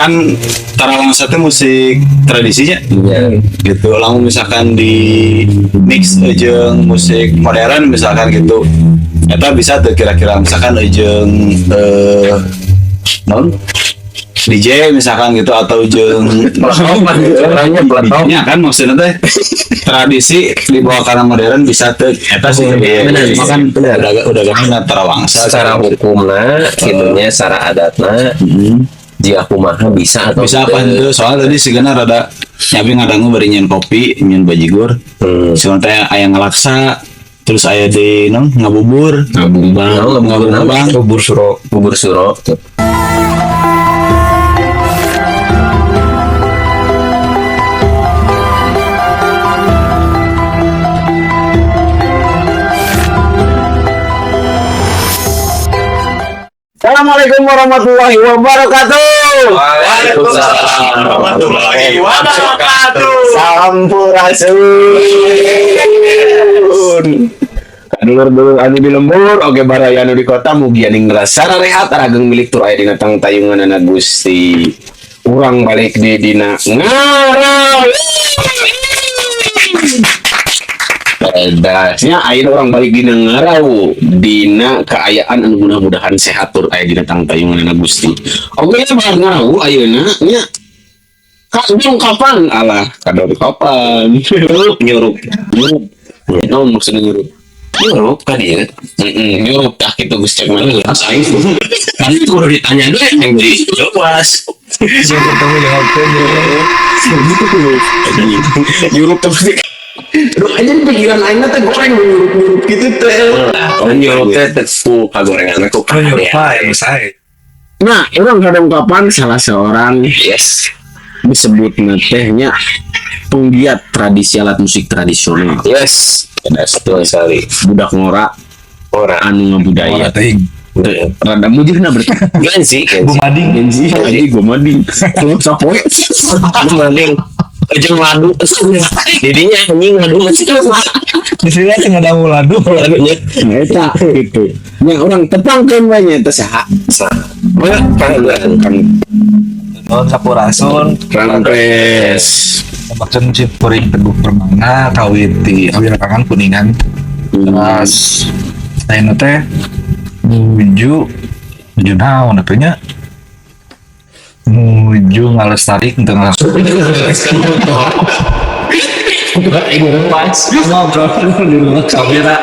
kan tarawangsa itu musik tradisinya gitu. Lalu misalkan di mix jeung musik modern misalkan gitu, eta bisa tuh kira-kira misalkan jeung non DJ misalkan gitu atau jeung ya kan maksudnya teh tradisi dibawa karena modern bisa tuh eta sih kan udah gak tarawangsa secara hukumna kinunya secara adatna jika kumaha bisa atau bisa apa itu soalnya tadi sigana rada nyabi ngadangu bari nyen kopi nyen bajigur soalnya teh aya ngalaksa terus aya di ngabubur bubur suro Assalamualaikum warahmatullahi wabarakatuh. Waalaikumsalam warahmatullahi wabarakatuh. Sampurasun. Dulur-dulur anu di lembur oge baraya anu di kota mugi anu ngrasa rehat rageng milik tur aya dina tang tayungan anak Gusti. Urang balik di dina ngarau. Dasnya air orang balik dina ngarau dina keayaan anu mudah-mudahan sehat tur aya dina tang tayungan anak Gusti. Oge nya bae ngarau ayeuna nya kadung kapan alah kadung kapan nyurup no maksudnya nyurup kan ya nyurup dah gitu Gus cek mana ya aing kan itu udah ditanya dulu yang di jelas saya bertemu dengan nyurup tapi aduh aja di pikiran aing teh goreng nyurup gitu teh nyurup teh tepu kagorengan aku nah orang kadang kapan salah seorang disebut tehnya penggiat tradisi alat musik tradisional. yes betul sekali Budak ngora anu ngabudaya rada mujurna berarti kan sih gumading gumading kalau sapoe gumading ujung madu didinya anjing madu masih di sini tengah ada muladu lagunya eta gitu nya orang tepangkeun bae nya teh saha kan non sapurasun Rampes maksud si puring teguh permana kawin di awirakangan kuningan terus saya teh menuju naon apanya menuju ngalestari untuk ngobrol di rumah kamera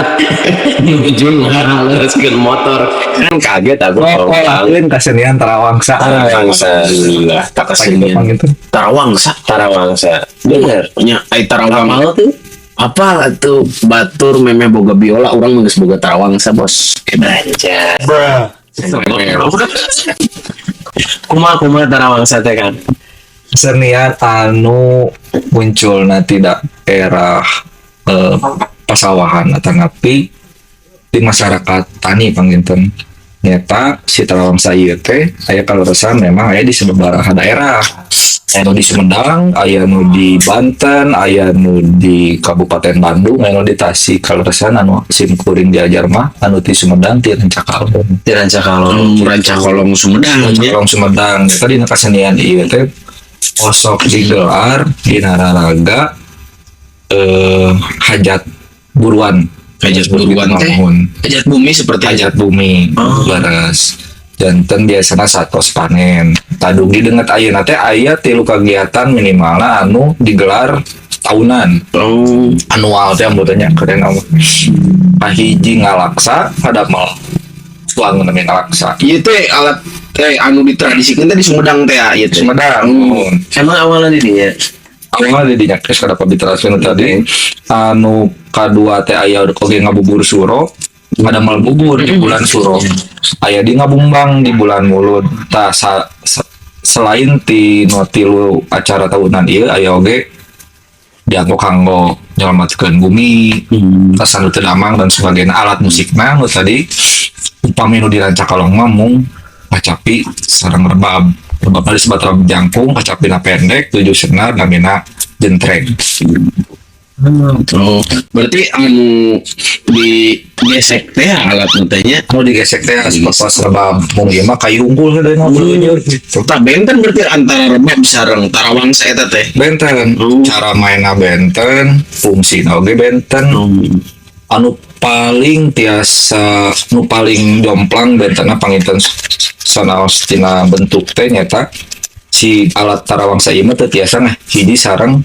jun ngaraleskeun motor kan kaget aku lakuin kesenian tarawangsa lah tak kesenian tarawangsa bener punya ai tarawangsa tuh apa tuh batur meme boga biola orang geus boga tarawangsa bos kebanca kumaha tarawangsa teh kan kesenian anu muncul nanti daerah pasawahan atau ngapi di masyarakat tani panginten nyata si tarawangsa ieu teh aya kaleresan memang aya di sababaraha daerah aya nu di Sumedang aya nu di Banten aya nu di Kabupaten Bandung aya nu di Tasik kaleresan anu sim kuring diajar mah anu di Sumedang ti Rancakalong Rancakalong Sumedang eta dina kasenian ieu teh osok digelar di nararaga hajat buruan teh hajat bumi seperti hajat bumi leres janten biasana satos panen tadugi dengan ayeuna teh aya 3 kegiatan minimalna anu digelar tahunan anual teh ambutnya keren amat pahiji ngalaksa kadamel suang namanya ngalaksa ieu teh alat teh anu ditradisikeun teh di Sumedang teh ieu teh Sumedang emang awalnya didinya awalnya didinya geus kada diteraskeun tadi anu kadua teh aya oge ngabubur suro ada mal bubur di bulan suro aya di ngabumbang di bulan mulut tah selain ti notilu acara tahunan ieu aya oge dianggo kanggo nyelamatkeun bumi kesan teu damang dan sebagainya alat musikna nu tadi upami nu di Rancakalong mah mung kacapi sareng rebab disebut rebab jangkung kacapina pendek 7 senar namina jentreng Oh, berarti di gesek teh alat nantinya. Kalau digesek teh pas rebab mau mah kayu unggul teh ngobrolnya gitu. Tak benten berarti antara rebab sareng tarawangsa eta teh. Benten, cara mainnya benten, fungsi oge benten. Anu paling tiasa, nu paling jomplang bentena panginten sanaos tina bentuk teh nyata si alat tarawangsa ieu mah teu tiasa nah hiji sareng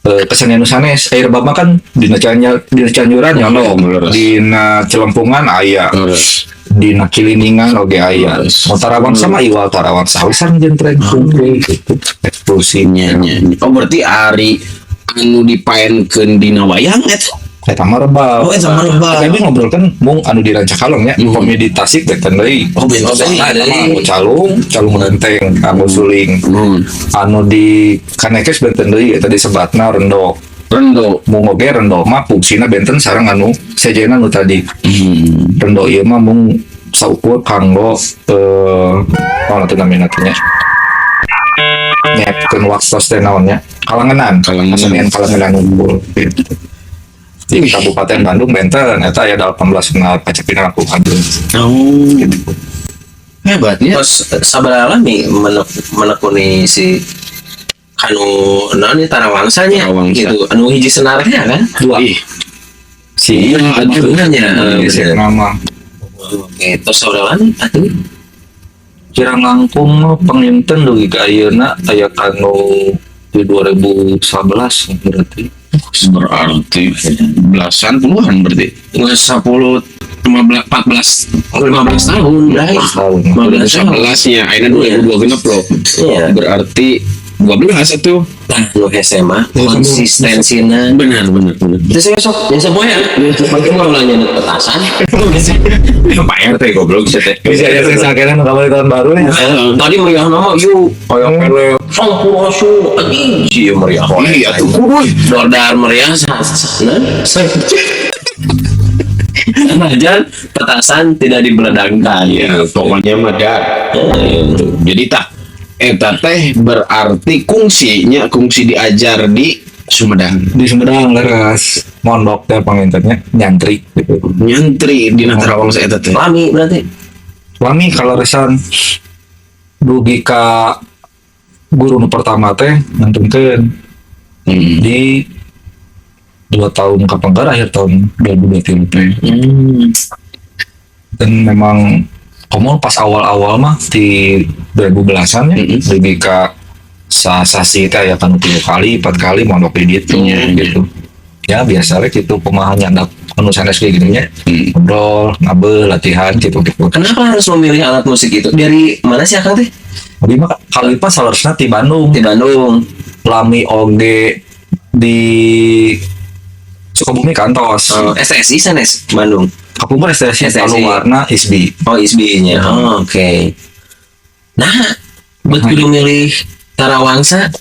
kesenian sanes air rebab mah kan dina Cianjuran nyono, dina Celempungan aya, dina Kiliningan oge aya. Mau tarawangsa mah iwal tarawangsa wisan jentreng kumpul gitu eksklusifnya. Oh berarti ari anu dipaenkeun dina wayang Eta mah rebab. Oh, eta mah rebab. Tapi ngobrol kan mung anu di Rancakalong nya, komedi Tasik beten deui. Oh, benten deui. Eta mah calung lenteng, anu suling. Anu di Kanekes benten deui eta disebatna rendo. Mung oge rendo mah fungsina benten sareng anu sejena nu tadi. Rendo ieu mah mung saukur kanggo naon atuh namina teh nya. Nyiapkeun waktos teh naonnya? Kalanganan kalanganan ngumpul gitu. Di Kabupaten Bandung benten eta aya 18 kenal pacapina aku Bandung. Oh, Gitu. hebat ya. Terus sabaraha nih menekuni si anu naon nih tarawangsanya Tarawangsa. gitu. Anu hiji senarnya kan? Dua. Si Aduhnya. gesek nama Oke, terus sabaraha nih atuh? Kirang langkung mah panginten dugi ka ayeuna aya anu di 2011 berarti. Berarti belasan puluhan berarti. 10 15 14 tahun dah. 15 tahun. 11 ya, akhirnya 2002 genep loh. Iya. Berarti 12 itu. Nah, lu SMA konsistensinya Benar. terus besok yang semuanya makin mau nanya petasan Pak RT goblok sih teh. Bisa ya sakena nu kabeh tahun baru ya. tadi meriah nama yuk kayak pele sangkuasu anjing sih meriah Iya tuh. dordar meriah Jangan petasan tidak dibeledangkan Ya, pokoknya mah dah. Jadi tak eta teh berarti kungsi diajar di Sumedang. Di Sumedang leres mondok teh pangintennya nyantri gitu. Nyantri di Tarawangsa eta teh. lami berarti Wami kalau resan dugi ka guru nu pertama teh ngantunkeun di 2 tahun kapanggar akhir tahun 2023 teh. Dan memang komo pas awal-awal mah di 2010-an ya dugi ka sasi teh ya kan 3 kali 4 kali mondok di ditu gitu. Ya biasa we kitu kumaha nyandak anu sanes kayak gini nya. Ngobrol, ngabel, latihan gitu. kenapa harus memilih alat musik itu dari mana sih akang teh Abi mah kali pas salerosna ti Bandung. di Bandung Lami oge di Sukabumi kantos. STSI sanes Bandung Kapungkur STSI STSI. anu warna ISBI. oh ISB-nya oke. Nah betul milih Tarawangsa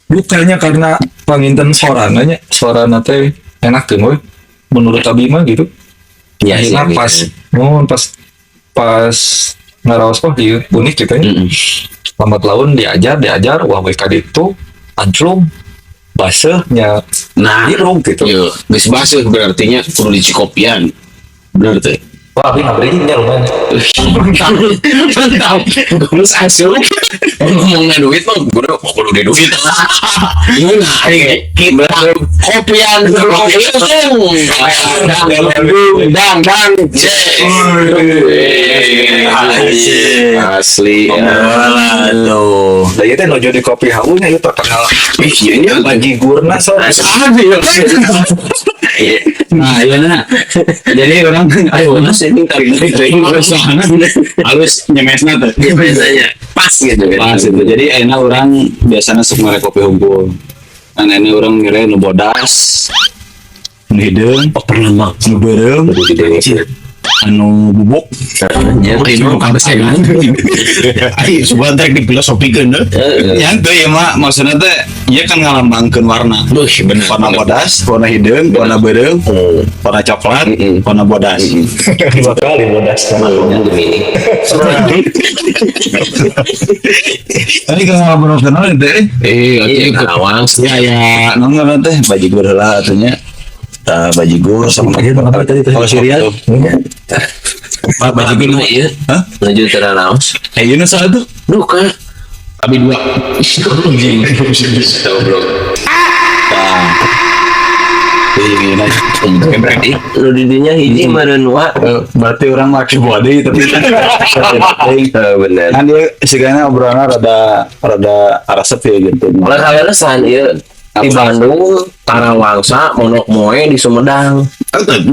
Bukannya karena panginten suarana teh enak teh menurut abi mah gitu. ya sih Akhirnya pas ngaraos kok ieu unik gitu ya. Lambat laun diajar wah we ka ditu anclung baseuhnya Nah, irung gitu. yo, geus basuh berarti nya kudu dicikopian. Bener teh. Wah abi ngaberinya lumayan. Mantap. Terus asup ngomongna duit mah kudu di duit. Kopian dang asli. aduh Da ieu teh nojo di kopi haunya ieu terkenal. Iya nya Bajigurna so. Nah, iya nah. Jadi orang ayo mas ini tadi halus nyemesna tuh. biasanya pas gitu kan Pas itu. Jadi enak orang biasanya suka merek kopi unggul. Nah, ini orang ngira nu bodas. Nu hideung, pernah mah nu beureum. anu bubuk. Ya itu harus ya kan. Ayo sebuah trek di filosofikan deh. Ya teu ya mah maksudna teh ieu kan ngalambangkeun warna. Duh, bener. Warna bodas, warna hideung, warna beureum, warna coklat, warna bodas. Dua kali bodas sama Gemini. Tadi kan ngobrol kenal teh. Iya, Tarawang. Ya nongol teh bajigur heula atunya. Bajigur sama kalau Syria Pak bajigur mah ieu. Hah? Nuju Teranaos. Ieu nu saha tuh? Duh kan. Abi 2. Goblok. Berarti Lu di dinya hiji meureun wa. berarti orang make body tapi Bener. kan dia sigana obrolannya rada aresep ya gitu. Oleh kaleresan ieu di Bandung, Tarawangsa, Monok Moe di Sumedang.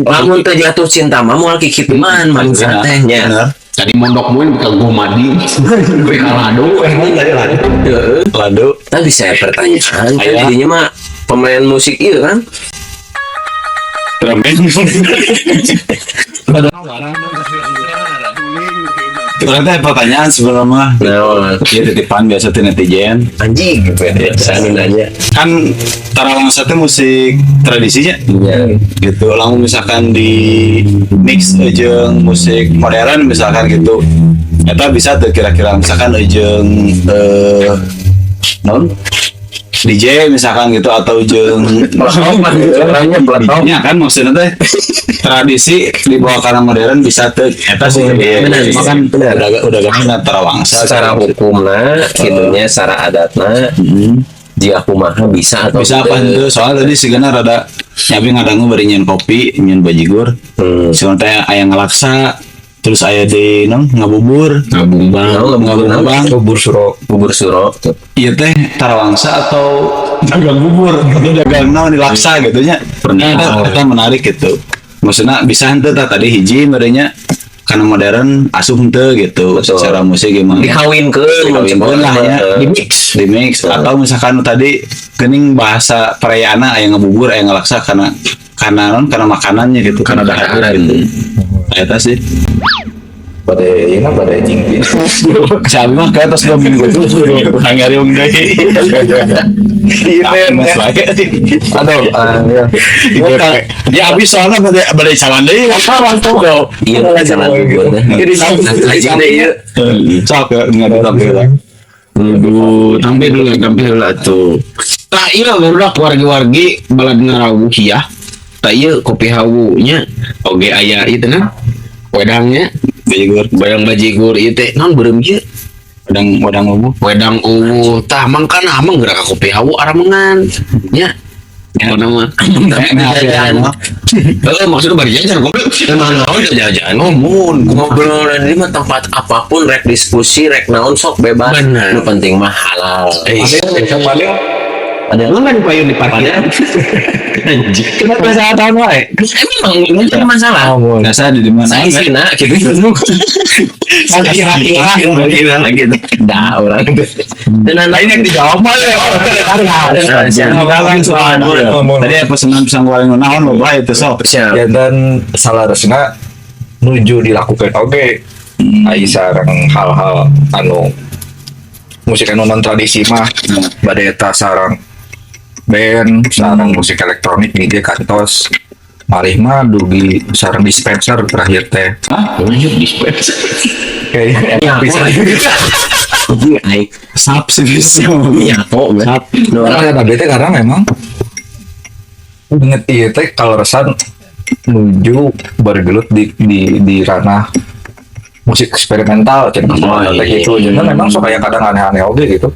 Lamun teu jatuh cinta mah moal kikiman mangsa teh nya. Bener. Tadi mondok muen bukan Gomadi. Gue kalado. Heeh. Lado Tadi saya pertanyaan, kan Aya. jadinya mah pemain musik ieu kan. ternyata pertanyaan sebenarnya Nah, ya titipan biasa ti netizen anjing gitu ya. Saya nanya. kan Tarawangsa teh musik tradisinya Iya. gitu lamun misalkan di mix jeung musik modern misalkan gitu eta bisa tuh kira-kira misalkan jeung non DJ misalkan gitu atau jeung Orangnya peletok. ya kan maksudnya teh tradisi dibawa karena modern bisa tuh eta sih Benar, cuma kan benar. udah gak Tarawangsa Secara hukumna, kitunya secara adatna, jika kumaha bisa atau bisa apa itu soalnya tadi sigana rada nyabi ngadangu bari nyen kopi nyen bajigur soalnya teh aya ngelaksa terus aya di ngabubur ngabumbang bubur suro. bubur suro. iya teh Tarawangsa atau dagang bubur atau dagang naon di laksa gitu nya pernah eta menarik gitu maksudnya bisa henteu tah tadi hiji merenya karena modern asuh henteu gitu Betul. secara musik gimana Dikawinkeun lah ya di mix atau misalkan tadi kening bahasa perayaana aya ngabubur aya ngelaksa karena makanannya gitu karena dahar gitu eta sih Pada ini pada jingpin. sabi mah ke atas 2 minggu itu ngariung deui mas lagi Aduh, ya. ya abis soalnya bade cawan deui apa waktu kau Iya, jalan bubur. Anjing deh ieu. sok ya nggak ada tapi tampil dulu tuh. Nah iya barudak wargi-wargi balad ngarawuh ya. Tak iya kopi hawunya oge aya itu nah. Wedangnya bajigur bayang bajigur ieu teh naon beureum ieu. wedang ubu Wedang ungu tah mangkana amang gerak ka kopi hawu aramangan. Nya. Mana mah? Maksudnya bari jajan goblok. Emang naon jajan ngomong. Ngobrol dan ini mah tempat apapun rek diskusi rek naon sok bebas. Bener. Nu penting mah halal. Ada Lu kan payun di parkir. anjing. kenapa saya tahu wae Emang itu masalah. biasa di mana Saya sih nak gitu. Lagi dah orang. Dan ini yang dijawab mah tadi apa pesanan pisang goreng naon loba itu sok Ya dan salah resna nuju dilakukan oke. Ai sareng hal-hal anu musik anu non tradisi mah bade eta sareng band sareng musik elektronik DJ kantos malih mah dugi sareng dispenser terakhir teh Lanjut dispenser. kayak bisa anjing aing sap sih nyapo sap. karena ada bete karena memang inget iya teh kalau resan menuju bergelut di ranah musik eksperimental jadi gitu jadi memang suka yang kadang aneh-aneh oke gitu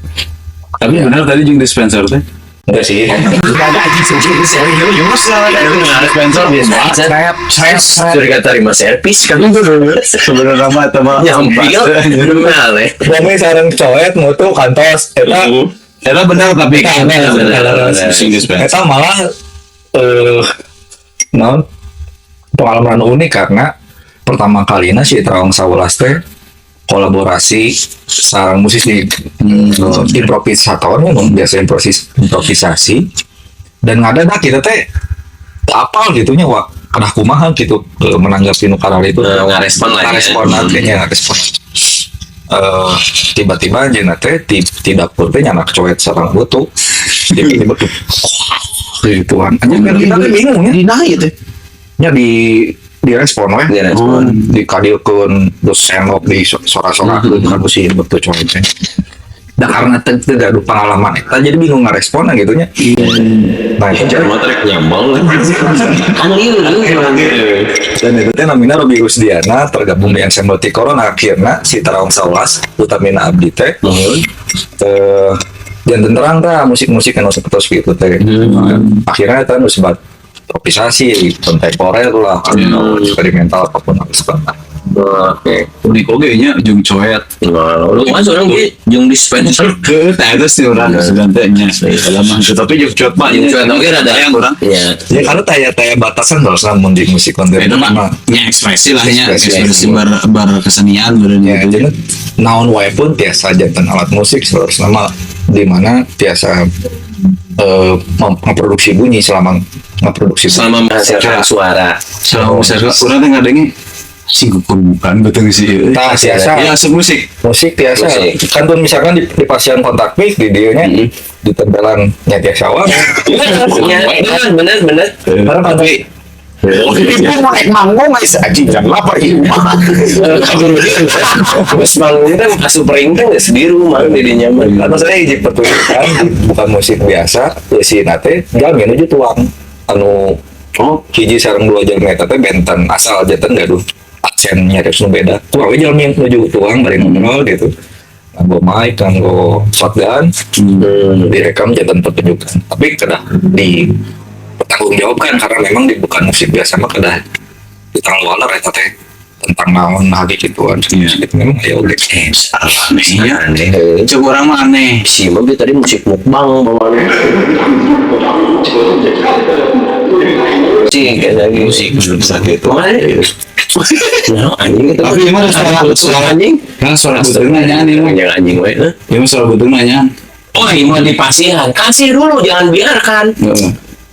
tapi benar tadi jeung dispenser teh enggak sih dispenser Surga terima servis kan sebenarnya mah eta mah nyampil benar ya. Bumi sareng coet mutu kantos eta benar tapi Benar. sing dispenser eta malah naon pengalaman unik karena pertama kalinya si Tarawangsa Ulas teh kolaborasi sareng musisi improvisator biasa improvisasi dan ngada kita teh apal gitunya kadah kumaha gitu menanggapi nu karar itu. ngarespon lah ya. Ngaresponan kayaknya ngarespon. Tiba-tiba aja teh di dapur teh nyanak coet sareng butuh. Tiba-tiba tuh gituan. Aja kan kita teh bingung ya. Dinahi teh. Nya direspon we. Direspon. Dikadilkeun terus sendok di sora-sorakeun kan si betul coet teh. Da karena teh gaduh pengalaman eta jadi bingung ngarespon gitu nya. Nah, Cuma trek nyambal. dan itu teh namina Robi Rusdiana tergabung di Ensemble Ti Corona akhirnya si Tarawang Saulas utamina abdi teh janten terang tah musik-musik anu sapertos gitu teh akhirnya eta nu sebat improvisasi kontemporer lah atau eksperimental apapun harus sebentar. Oke. Unik oge nya jeung coet. Lu masuk orang di jeung dispenser. Tah eta sih urang segantenya. Lama tapi jeung coet mah Jeung coet oge rada yang urang. Iya. Ya kalau taya batasan terus lamun di musik kontemporer Itu mah mah nya ekspresi lah nya, Ekspresi. ekspresi berkesenian beureun ya gitu. jadi naon wae pun tiasa janten alat musik seharusnya mah di mana tiasa memproduksi bunyi selama memproduksi Selama menghasilkan suara. So, urang teh ngadengi sing bukan betul sih. Tah, tiasa. Ya semusik. musik tiasa Musik. kan tuh misalkan di pasien kontak mic di dia nya ditempelan nyetek sawah Bener. karena tapi Manggung guys anjing jam 8 ieu. Terus manggung teh asup ring teh geus di rumah didinya mah. karena saya hiji pertunjukan bukan musik biasa si nate jam menuju tuang anu hiji sareng dua jam eta teh benten asal janten gaduh aksennya terus nu beda tuang we jam menuju tuang bari ngobrol gitu nganggo mic nganggo shotgun direkam janten pertunjukan tapi kedah di pertanggungjawabkan karena memang di bukan musik biasa mah kedah ditanggung waler eta teh tentang naon hagi gituan gitu memang ya oke Aneh ya. Coba orang mah aneh. Si Mbak dia tadi musik mukbang bawaan. Si kayak lagi musik Bisa gitu. mana? Nah, anjing itu. Tapi emang suara anjing. Kan suara betul nanya nih. Anjing anjing we. Ya suara betul nanya. Oh, ini mau dipasihan. Kasih dulu, jangan biarkan.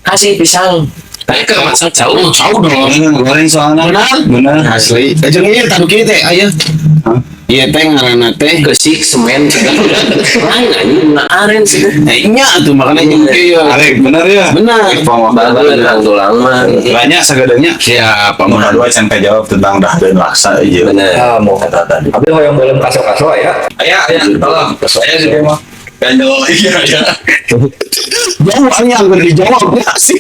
Kasih pisang. Kayak ke masak jauh dong. Goreng soalnya. Benar. Asli. Jeung ieu tanu kieu teh aya. Iya teh ngaranna teh geusik semen. Lain anjing na aren sih. Nya atuh makana jeung kieu. Arek benar ya. Benar. Bagus kang tulang mah. Banyak sagadengnya. Siapa mau dua can jawab tentang dahdeun laksa ieu. Benar. mau tapi yang belum kaso-kaso ya Aya tolong. Saya sih mah. Ganjol iya ya. Jauh anya anggar dijawab sih.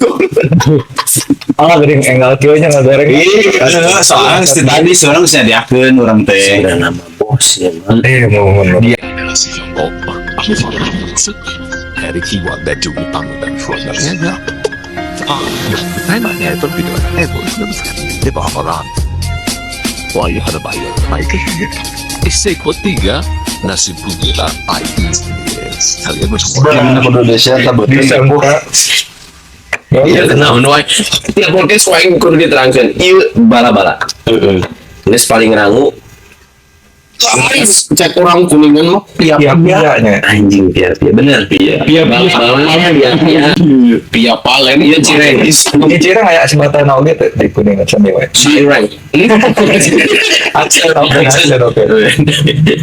gering enggal kieu nya ngagareng Iya, soalnya si tadi seorang bisa diakeun urang teh. Sudah nama bos ya man. mau adalah si ombak dari kiwat dan juga dan suaranya yang pertamanya berbeda di bawah orang wahyu ada bayar baik isi ketiga nasib bunyilah IPS kalian bersama Yang kudu desa tabut. disambung Iya kenal wae. Tiap podcast wae kudu diterangkeun. Ieu bala-bala. Heeh. Geus paling rangu. Cek orang kuningan mah pia-pianya anjing pia-pia bener pia. Bala-balanya pia-pia. Pia palen ieu cireng. ini cireng aya asmata oge teh di kuningan sami wae Cireng. acel oke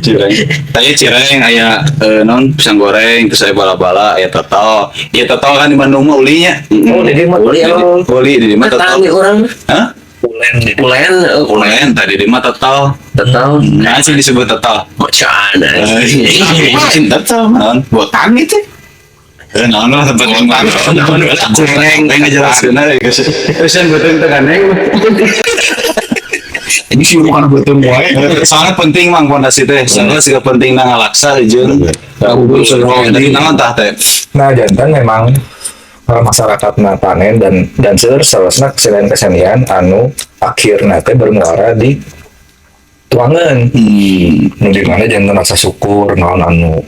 Cireng. Tanya cireng aya non pisang goreng terus aya bala-bala aya total. Iya total kan di Bandung mah ulinya. oh jadi mah Uli di mana total? Tani orang. Hah? Kulen. Kulen tadi di mana total? Total. Nah sih disebut total. Macan. Lain total non botan gitu. Naon lah tempat yang mana? Cireng ngajelaskeun aja guys. Terus yang betul teh kaneng. Ini sih bukan betul wae. Soalnya penting mang pondasi teh. Soalnya sih penting nang ngalaksa jeung kabubur jadi naon tah teh. nah jantan memang masyarakat panen dan seterusnya selain kesenian anu akhirnya teh bermuara di tuangan nu di mana jantan rasa syukur naon anu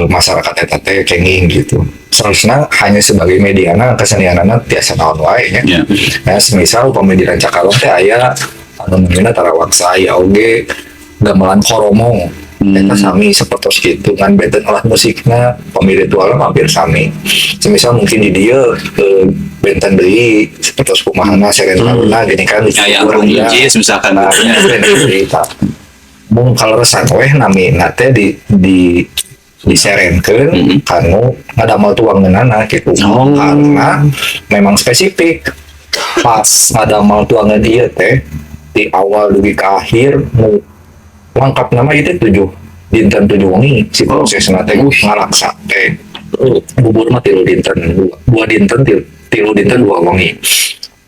masyarakat eta teh kenging gitu seharusnya hanya sebagai mediana kesenianana tiasa naon wae nya Ya. nah semisal upami di Rancakalong teh aya anu namina Tarawangsa aya oge gamelan koromong Eta sami seperti gitu kan benten alat musiknya pemiritualnya hampir sami. Semisal mungkin di dia benten deui seperti kumahana serentaruna gini kan Kayak Bung Incis misalkan. nah, cerita. Bung kalau resang weh nami nate di diserenkeun kanu ngadamel tuangeunana gitu. Karena memang spesifik pas ngadamel tuangan ieu teh di awal dugi ke akhir nu lengkap nama itu 7 dinten 7 wengi si prosesna teh ngalaksa teh bubur mah 3 dinten 2 dinten 3 dinten 2 wengi.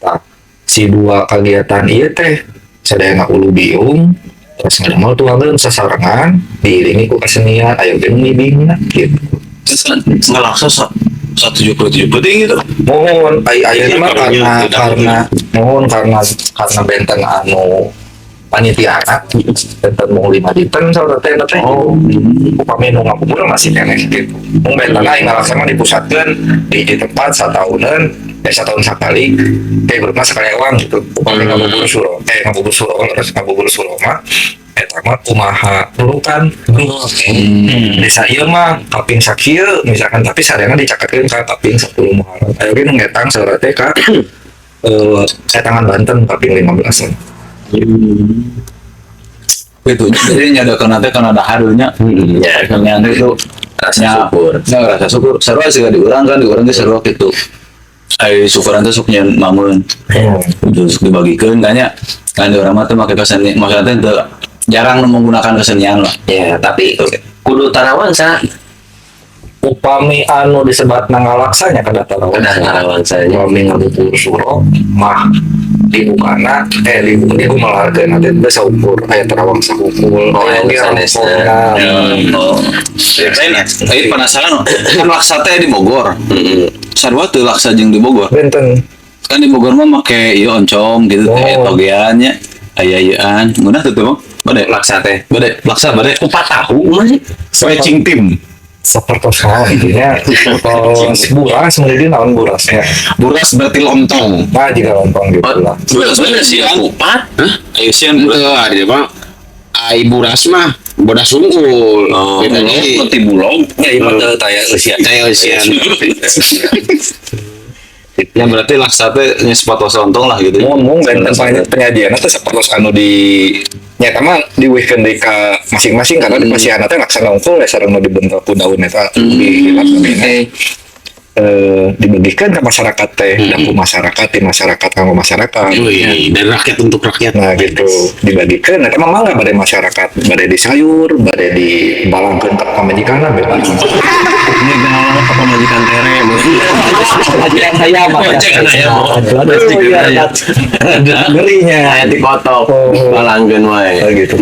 Tah si 2 kegiatan ieu teh sadayana ulu biung terus ngadamel tuangeun sasarengan diiringi ku kesenian aya ge ngibingna gitu. Ngelaksa 177 penting gitu. Mohon ayeuna mah karena benteng anu panitiana benteng mau 5 dinten saudara teh teh upami nu ngabubur masih keneh gitu mun benteng aing ngalaksana dipusatkeun di hiji tempat sataunan satahun sekali kayak berumah sekali ewang gitu upami ngabubur suro mah eta mah kumaha dulu kan desa ieu mah kaping sakieu misalkan tapi sadayana dicaketkeun ka kaping 10 Muharram aya ge nu ngetang saudara teh ka tangan Banten kaping 15-an. Gitu. Jadi nyadakeun nanti kan ada harunya. Ya, nanti itu rasa syukur. Ya, rasa syukur. Sarua sih di urang kan, di urang ge sarua kitu. Ai syukuran teh sok nyen mamun. Terus dibagikeun kanya kan di urang mah teh make kesenian, maksudnya teh jarang menggunakan kesenian lah. Ya, tapi kudu tarawangsa. Upami anu disebat ngalaksanya kada Tarawangsa. upami ngabubur suro mah dibukana di malarkeun nanti teh saukur aya tarawangsa hukul sanesna. Saya penasaran kan laksa teh di Bogor. Sarua teu laksa jeung di Bogor. benten Kan di Bogor mah make ieu oncom gitu teh togeannya. Aya ieuan, ngeunah teh Bang. Bade laksa teh. Bade laksa bade. Kupat tahu mah sih. Stretching tim. seperti salah intinya terus buras menjadi naon burasnya Buras berarti lontong. nah jika lontong gitu lah Buras bener sih kan. Kupat? Ayo sian buras. Dia mah ai buras mah bodas sungkul. Beda lagi. Roti bulog. ya ieu mah taya eusian Ya berarti laksa teh nya sepatos lontong lah gitu. ngomong benten penyajian itu seperti anu di nyata mah diwihkeun deui ka masing-masing karena di pasiana teh laksana unggul ya sareng nu dibentuk ku daun eta di laksana dibagikan ke masyarakat teh dan ku masyarakat di masyarakat kanggo masyarakat Wih, dari rakyat untuk rakyat. nah gitu dibagikan eta mah mangga bade masyarakat bade di sayur bade di balangkeun ka pamajikanna bebas Ini kenal apa majikan tere? majikan saya mah ngerinya Dikotok, balangkeun wae. gitu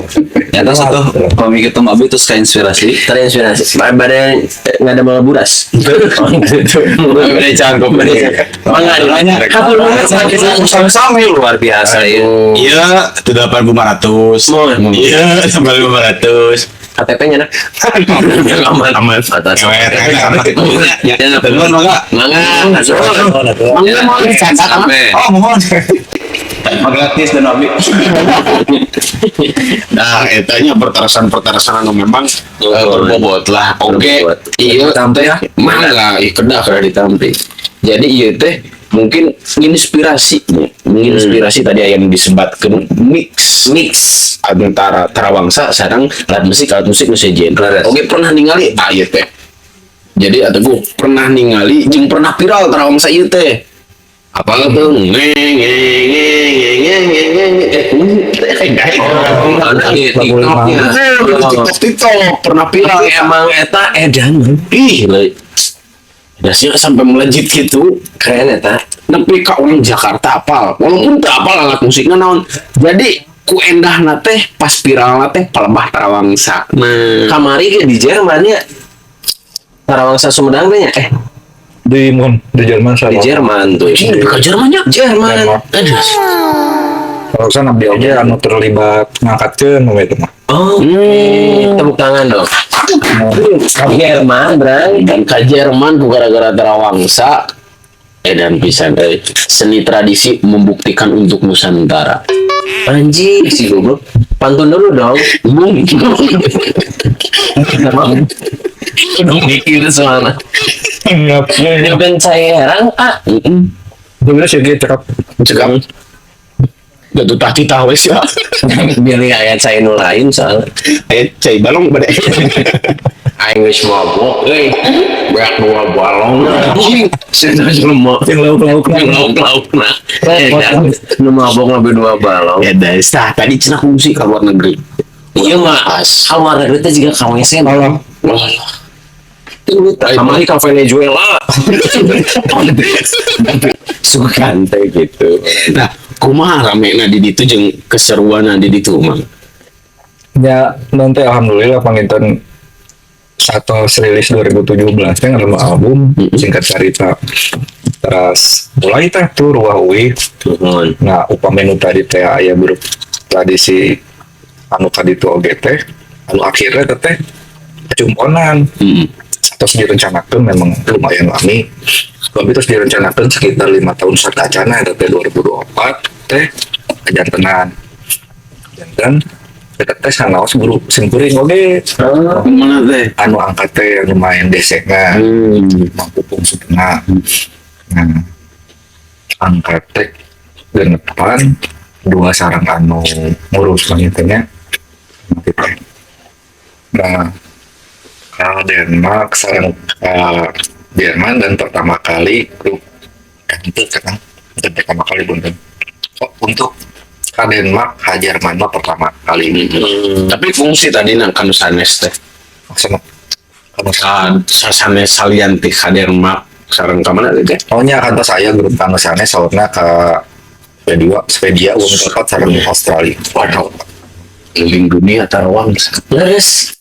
Ya terus tuh kalau mikir tuh abi terus inspirasi. Terinspirasi. Badai nggak ada malah buras. Bade cangkep bade. Mangga ditanya. Kapal Sama-sama luar biasa ya. Iya, itu 8.500. Iya, 8.500. KTP-nya nak. Aman. Atas. Ya, teman mangga. Mangga. Mangga mau dicatat Oh, mohon. Gratis dan abi. Nah, etanya pertarasan anu memang berbobot lah. Oke, iya Tampe ya. mangga kedah kada ditampe. Jadi iya teh mungkin menginspirasi tadi yang disebatkan mix antara tarawangsa sareng alat musik nu sejen. Oke, pernah ningali ieu teh. Jadi atau gue pernah ningali jeung pernah viral tarawangsa ieu teh. Apa tuh TikTok pernah viral Emang eta edan. ih dasnya sampai melejit gitu Keren eta. nepi ka orang Jakarta apal walaupun tak apal alat musiknya naon jadi ku endah teh pas viral teh palembah tarawangsa Kamari ge di Jerman ya. Tarawangsa Sumedang teh nya. di Jerman Di sama Jerman tuh. ini ke Jermannya Jerman. aduh kalau sana abdi oge anu terlibat ngangkatkeun nu eta mah Oh, tepuk tangan dong. Jerman, Bray. dan ke Jerman ku gara-gara tarawangsa dan pisan seni tradisi membuktikan untuk Nusantara Anjing sih goblok. Pantun dulu dong. Udah mikir soalnya. Nyebin saya heran, Bener sih gitu cakap. Cekam. Gak tuh tadi tahu sih. biar ayat saya nulain soalnya. Cai balong pada. Aing geus mabok, berak dua balong. Saya lemah. Yang lauk-lauk Lauk-lauk nah. Nu mabok lebih dua balong. Ya dasar tadi cenah fungsi ke luar negeri. Iya mah, luar negeri teh juga KWC. Allah. Kamari ka Venezuela. Suka teh gitu. Nah, kumaha ramena di ditu jeung keseruan di ditu mah. Ya nanti alhamdulillah panginten atau rilis 2017 kan ada album singkat cerita. Terus mulai teh tuh ruah uwi. Nah upamenu tadi teh aya grup tradisi anu kaditu oge teh anu akhirnya teh cumponan. Terus direncanakan memang lumayan lami. Tapi terus direncanakan sekitar 5 tahun sakacana teh 2024 teh ajantenan. Dan dekat teh sanaos guru simkuring oge. Mana teh? Anu angkat teh lumayan desekna. Mampu setengah. Nah, angkat teh genepan dua sarang anu ngurus panitanya. Nah, ke Denmark sarang Jerman dan pertama kali grup itu kan pertama kali bunten. Oh, untuk ke Denmark Jerman mah pertama kali ini. Tapi fungsi tadi nang kanu sanes teh. Maksudnya Sanes salian teh Denmark sareng ka mana teh? oh nya kata saya grup kanu sanes saurna ke Swedia umum tempat sareng Australia. Waduh. Keliling dunia tarawang. Leres.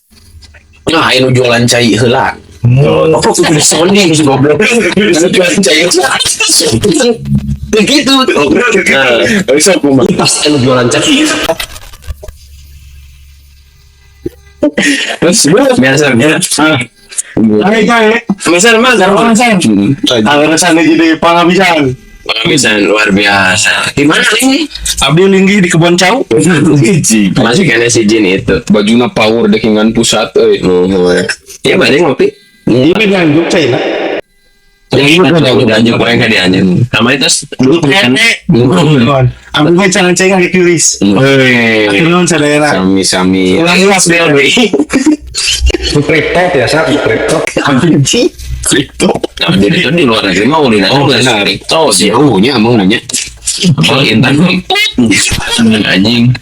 Nah, anu jualan cai heula. Oh, kudu Sony goblok. Jualan cai heula. Begitu. Nah, sok kumaha. Pas anu jualan cek. Terus Biasanya. Misal mah gampang saya. Alasan jadi penghabisan. Penghabisan luar biasa. Di mana ini? Abdi linggi di kebun cau. Masih kena si Jin itu. bajuna power dekingan pusat euy. Iya balik ngopi. Ini kan juk cai lah. Yang itu udah anjing goreng kan dia anjing. Sama itu dulu kan. Aku kan jangan cai kaki kiris. Akhirnya sadayana. Sami-sami. Ulangi mas dia. Crypto biasa crypto. Kripto. Nah, jadi itu di luar negeri mah ulin Oh, benar. Oh, Jauhnya emang nanya. oh intan. Anjing.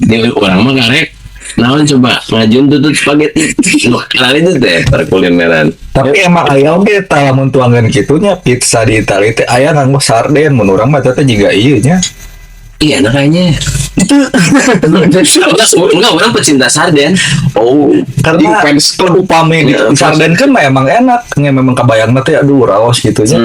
Dia orang mah karek. Naon coba ngajuin tutut spaghetti. Kali itu teh perkulineran. Tapi emang aya oge tah lamun tuangan kitunya pizza di Italia teh aya nganggo sarden mun urang mah teh juga ieu nya. Iya, nakanya. Enggak, orang pecinta sarden. Oh, karena upami di sarden kan mah emang enak, nya memang kabayang teh aduh raos gitu nya.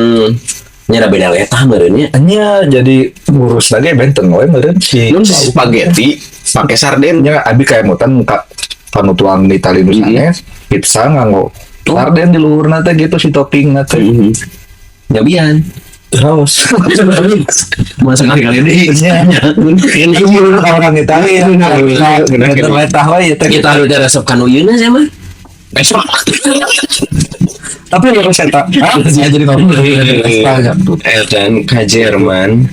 Nya beda letah meureunnya. Nya jadi ngurus lagi benten we meureun si Mun spaghetti pakai sarden. nya abi kayak mutan muka panutuan di Italia sanes pizza nganggo sarden di luhurna teh gitu si topping teh. Nyobian. Raos. Masuk kali deh. Ini orang Italia. Kita letah we teh Kita udah resep kanu yeuna sih mah. Besok. tapi lu reseta. Saya jadi ngomong. Dan ke Jerman.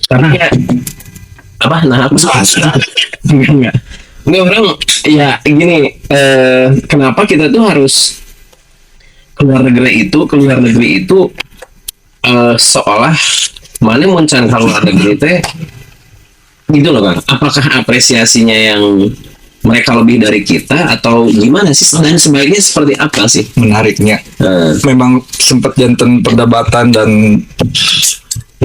Karena apa? Nah, aku enggak. Ini orang ya gini. Kenapa kita tuh harus keluar negeri itu seolah mana muncan keluar negeri teh gitu loh Kang. Apakah apresiasinya yang mereka lebih dari kita atau gimana sih? Dan sebaiknya seperti apa sih? Menariknya. Memang sempat janten perdebatan dan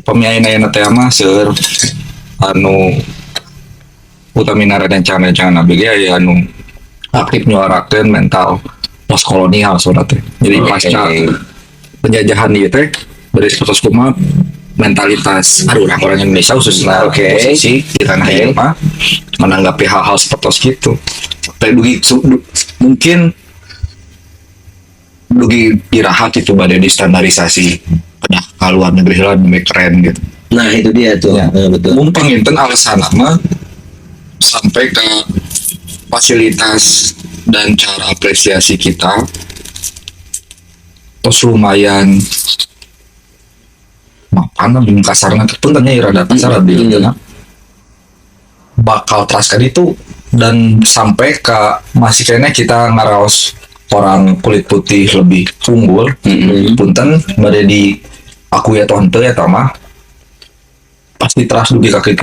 pemiayan teh mah seur anu utamina rencana abg ya anu aktif nyuarakeun mental pos kolonial soalnya teh. Jadi pasca penjajahan ieu teh berdiskusi kumaha mentalitas orang Indonesia khususnya posisi di tanah air mah menanggapi hal-hal seperti itu. Mungkin dugi dirahat itu pada distandarisasi pada ke luar negeri lah lebih keren gitu. Nah itu dia tuh. Ya. Betul. Mumpang enten alasan mah sampai ke fasilitas dan cara apresiasi kita terus lumayan mapan lebih kasarnya tentunya irada kasar lebih bakal teraskan itu dan sampai ke masih kayaknya kita ngaraos orang kulit putih lebih unggul punten pada di aku ya tonton ya tamah pasti teras dugi kaki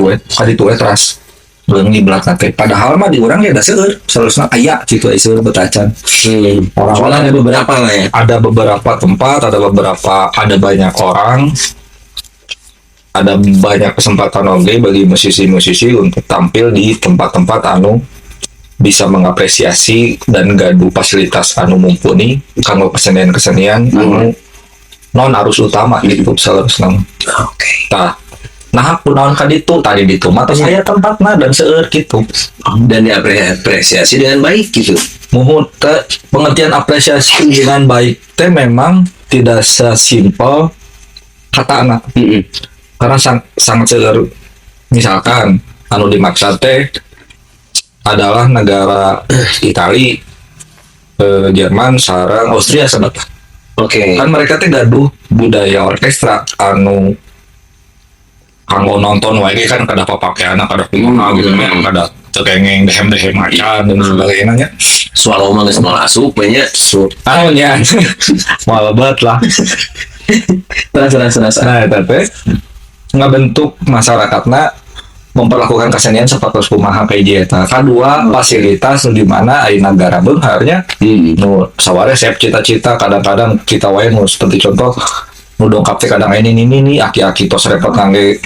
tua teras belum di belakang teh padahal mah di orang ya ada seueur seharusnya aya gitu seueur betacan Soalnya ada beberapa lah ya. ada beberapa tempat ada banyak orang ada banyak kesempatan oke bagi musisi-musisi untuk tampil di tempat-tempat anu bisa mengapresiasi dan gaduh fasilitas anu mumpuni kanggo kesenian-kesenian anu non arus utama gitu seharusnya. Oke. Nah kunaon ka ditu tadi ditu mata saya tempatna dan seueur gitu Dan diapresiasi dengan baik gitu. muhun ke pengertian apresiasi dengan baik teh memang tidak sesimpel kata anak karena sangat seueur misalkan anu dimaksud teh adalah negara Itali Jerman sareng Austria sahabat Oke. kan mereka teh gaduh budaya orkestra anu kanggo nonton wae kan kada pakaian kada kumaha gitu kan kada tekengeng dehem macan dan sebagainya nya Swallow mah geus moal asup we nya. anu nya malabat lah Terus. nah eta teh ngabentuk masyarakatna memperlakukan kesenian seperti kumaha kayak eta kadua fasilitas di mana aya negara beungharnya nu saware sep cita-cita kadang-kadang kita wae nu seperti contoh nu dongkap teh kadang ini aki-aki tos repot kangge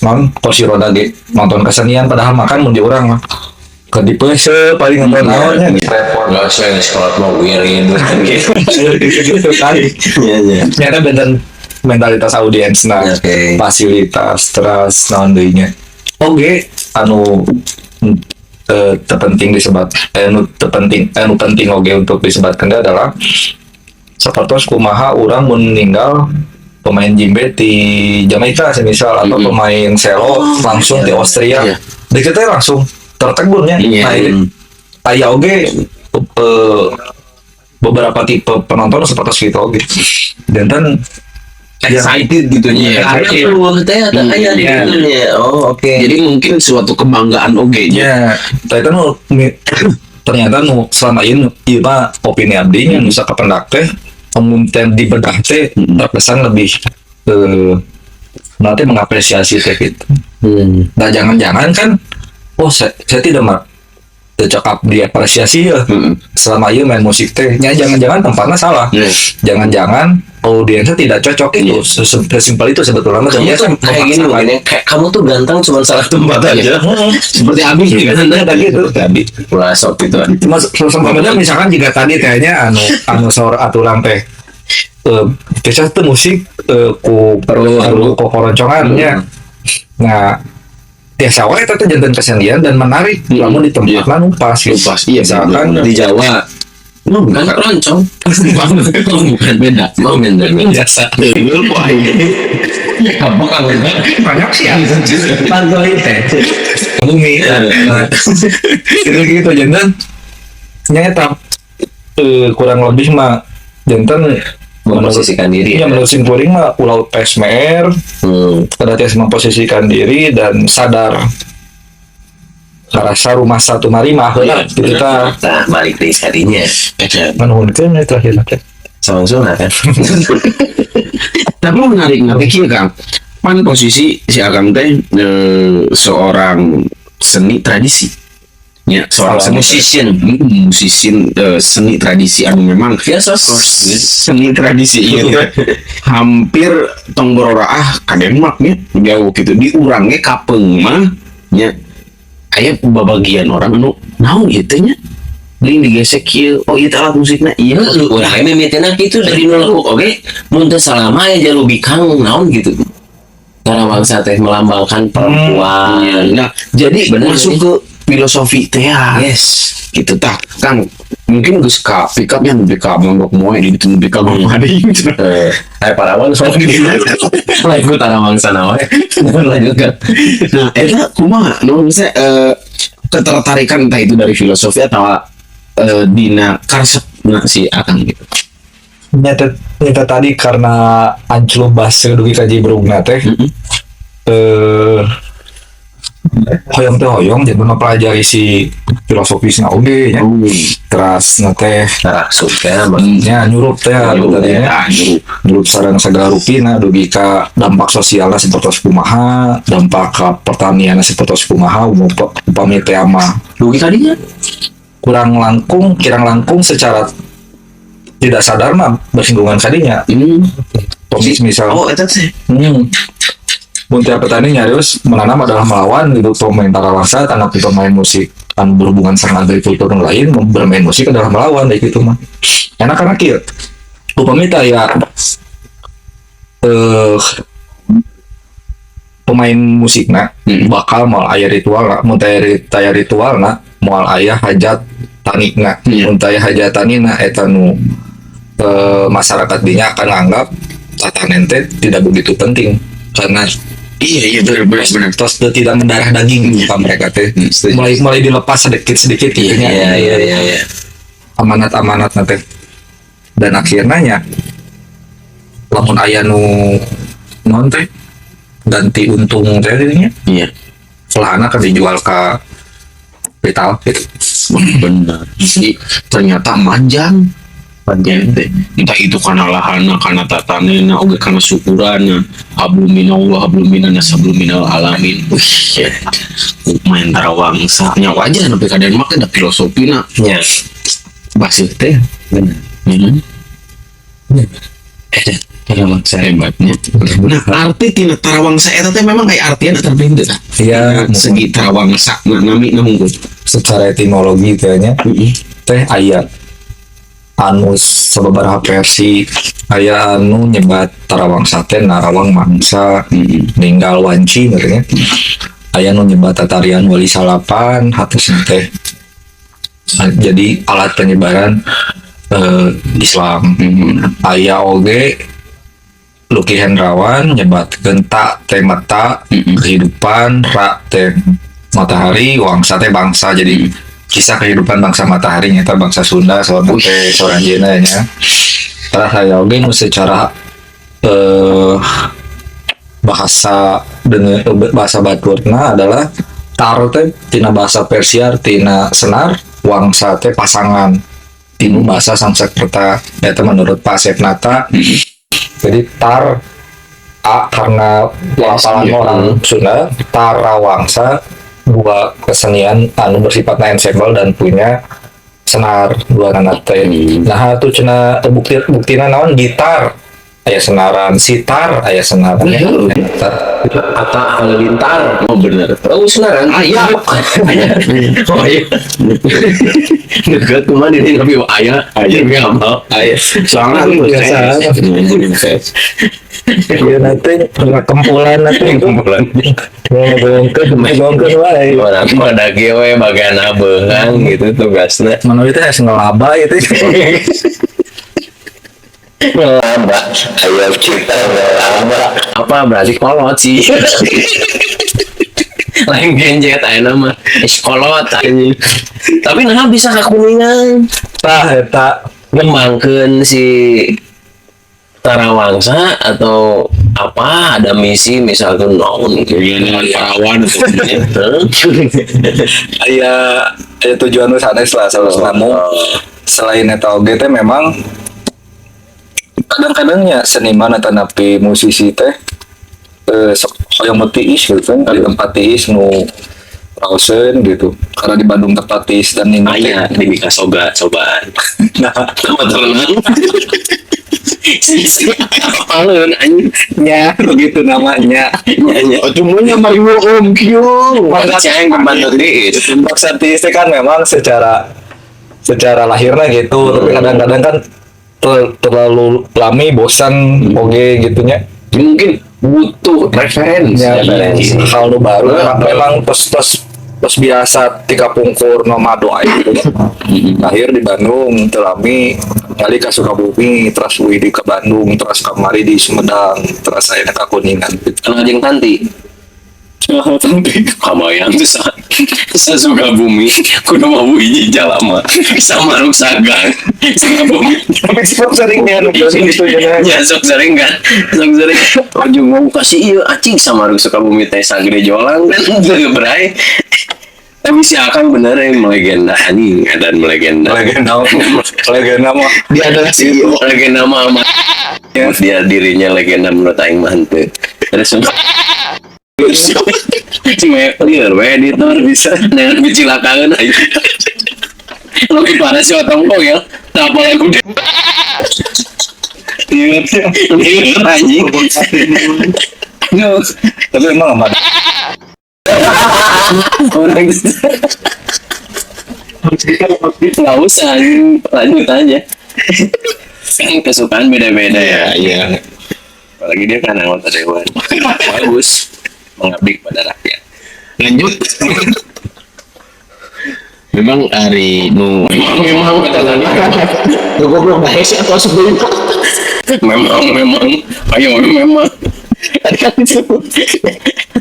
non kursi roda ge nonton kesenian padahal makan mun di urang mah ke di peuseul paling nonton naonnya repot Enggak saya sekolah mau wirin gitu kan Iya. ternyata benten mentalitas audiens nah Oke. fasilitas terus naon deui nya oge anu terpenting disebat anu penting oge untuk disebatkan adalah seperti kumaha orang meninggal pemain jimbe di Jamaika semisal atau pemain selo langsung di Austria Iya. dikitnya langsung tertegunnya Iya. aya oge beberapa tipe penonton seperti itu oge dan Excited gitu nya. Karena peluang teh ada aya di dunia. Oh, oke. Jadi mungkin suatu kebanggaan oge nya. ya itu ternyata nu selama ini ieu mah opini abdi nya nu sakapendak teh kemudian dibedah teh terkesan lebih nanti mengapresiasi teh gitu. Nah jangan-jangan kan saya tidak cocok diapresiasi ya selama ini main musik teh jangan-jangan tempatnya salah jangan-jangan audiensnya tidak cocok itu sesimpel itu sebetulnya mah Kamu tuh kayak gini mungkin ya, kayak kamu tuh ganteng cuma salah tempat aja. Seperti Abi kan tadi itu Wah, sok itu. mas seumpamanya misalkan jika tadi kayaknya anu saur aturan teh biasa tuh musik ku koroncongannya nah biasa wae itu jantan kesenian dan menarik namun di tempatnya numpas Pas iya misalkan di Jawa. Bukan keroncong. Bukan beda. Mau bener. biasa Betul wah. Apa kamu? banyak sih ya panggil teh bumi itu gitu jantan nyata kurang lebih mah jantan Memposisikan diri. ya menurut simpuring mah ulau tes mer pada tes memposisikan diri dan sadar rasa rumah satu marimah lah kita Nah, balik dari sekalinya. menuhunkeun itu akhirnya teh Langsung kan. Tapi menarik kieu Kang. Pan posisi si Akang teh seorang seni tradisi. Ya, seorang musician. musisi seni tradisi anu memang Yes, of course. seni tradisi gitu. Hampir tong bororaah ka Denmark nya jauh gitu diurangnya kapeng mah nya aya babagian orang anu naon ieu teh nya geuning digesek kieu oh ieu teh alat musikna iya Urang mimiteuna kitu dari nol oke. Mun teu salama ya jalu bikang naon gitu. Cara bangsa teh melambangkan perempuan. nah jadi Bener, masuk ini. ke filosofi teh ya Yes. gitu tah Kang mungkin geus ka pick-upnya lebih ka mangkok moe di itu lebih ka mamading. Aya parawan soal di dieu. Lain ku tarawang sana we. Lanjutkan. Nah, eta kumaha? Nu bisa ketertarikan entah itu dari filosofi atau dina karsepna si Akang gitu. Nyata tadi karena anclub bahasa dugi kaji berugna teh hoyong jadi mempelajari si filosofisnya oge nya teras nate Taraksud teh nya nyurup teh tadinya nyurup sareng segala rupina dugi ka dampak sosialna seperti kumaha dampak ka pertanian seperti kumaha upami teh mah dugi kadinya. kirang langkung secara tidak sadar mah bersinggungan kadinya. Misal Eta teh. Muntia petani nyarius menanam adalah melawan gitu pemain tarawangsa tanpa pemain musik kan berhubungan sama agrikultur yang lain bermain musik adalah melawan kayak gitu mah enak karena kieu upami ya pemain musik bakal mal aya ritual mun taya ritual moal aya hajat tanina mun taya hajat tanina eta nu masyarakat dinya akan anggap tatanen teh tidak begitu penting karena Iya benar. tos tidak mendarah daging mereka teh mulai dilepas sedikit gitu Iya. amanat nanti dan akhirnya lamun aya nu non teh ganti untung teh dirinya Iya. selahana kan dijual ke retail gitu. Benar. Jadi ternyata manjang teh. Entah itu karena lahana, karena tatanena, oge karena syukurana. Hablum minallah, hablum minas, hablum minal alamin. Wih, main tarawangsa. Nya wajar nepi ka Denmark ada filosofina. Nya. Basih teh. Benar. Tarawangsa hebatnya. Nah, arti tina tarawangsa eta teh memang kayak artian terbeda. Iya, Segi tarawangsa nami unggul. secara etimologi kayaknya teh aya anu sababaraha versi aya anu nyebat tarawangsa teh narawang mangsa ninggal wanci maksudnya aya nu nyebat tatarian wali salapan hatus teh jadi alat penyebaran Islam aya oge Luki Hendrawan nyebatkeun ta teh mata kehidupan ra teh matahari wangsa teh bangsa jadi kisah kehidupan bangsa matahari nyata bangsa Sunda soalnya teh seorang jena nya terus saya oge nu secara bahasa dengan bahasa baturna adalah tar teh tina bahasa Persia tina senar wangsa teh pasangan tinu bahasa Sanskerta eta menurut Pak Sepnata jadi tar karena wafalan orang Sunda tarawangsa dua kesenian anu bersifat ensemble dan punya senar dua anak teh. Nah itu cina buktina naon gitar aya senaran, sitar aya senaran. Kata halilintar. Oh benar. Oh senaran. Aya. Oh iya. Dekat kumaha diri tapi aya gampang. Aya. Soalnya aku biasa. Iya nanti kempulan nanti ngomongkeun wae. Orang pada gewe bagana beungang gitu tugasna. Manu itu es ngelaba itu. Ngelaba. Ayo kita ngelaba. Apa berarti kolot sih? Lain genjet ayeuna mah. Kolot anjing. Tapi nah bisa kakuningan. Tah eta Ngembangkeun si tarawangsa atau apa ada misi misalkan naon gitu Dengan parawan aya tujuan nu sanes lah namun selain eta oge teh memang kadang-kadangnya seniman atau napi musisi teh hoyong mau tiis gitu kan di tempat tiis nu Rausen gitu karena di Bandung tempat tiis dan ini aya di Mika Soga cobaan nah nama terkenal Apalun anjing nya begitu namanya nyanyi oh cumanya mariwo om kieu ceng pembantu di maksa tiis teh kan memang secara lahirnya gitu tapi kadang-kadang kan terlalu lami bosan oge gitunya mungkin butuh referensi hal nu baru memang tos terus biasa tiga pungkur nomado itu lahir di Bandung telami kali ke Sukabumi terus Widi ke Bandung terus kamari di Sumedang terus saya ke Kuningan Kenal jeung Tanti. Kabayang sa Sukabumi kudu mau hiji jalama sama Maruk Sagang Sukabumi tapi sok seringnya ya sok sering kan sok sering ujung mau kasih iya acing sama Maruk Sukabumi teh sagede jolang kan teu berai tapi si Akang bener yang melegenda anjing dan melegenda legenda mah dia adalah si legenda mah dia dirinya legenda menurut aing mah henteu terus clear editor bisa dengan kecelakaan aja lebih parah si otong kok ya tak apa lagu deh iya anjing tapi emang nggak orang nggak usah lanjut aja kan kesukaan beda-beda ya Iya. apalagi dia kan anggota dewan bagus mengabdi kepada rakyat. Lanjut. Memang hari memang kata tadi lu goblok bae sih atau sebelum memang ayo memang tadi kan disebut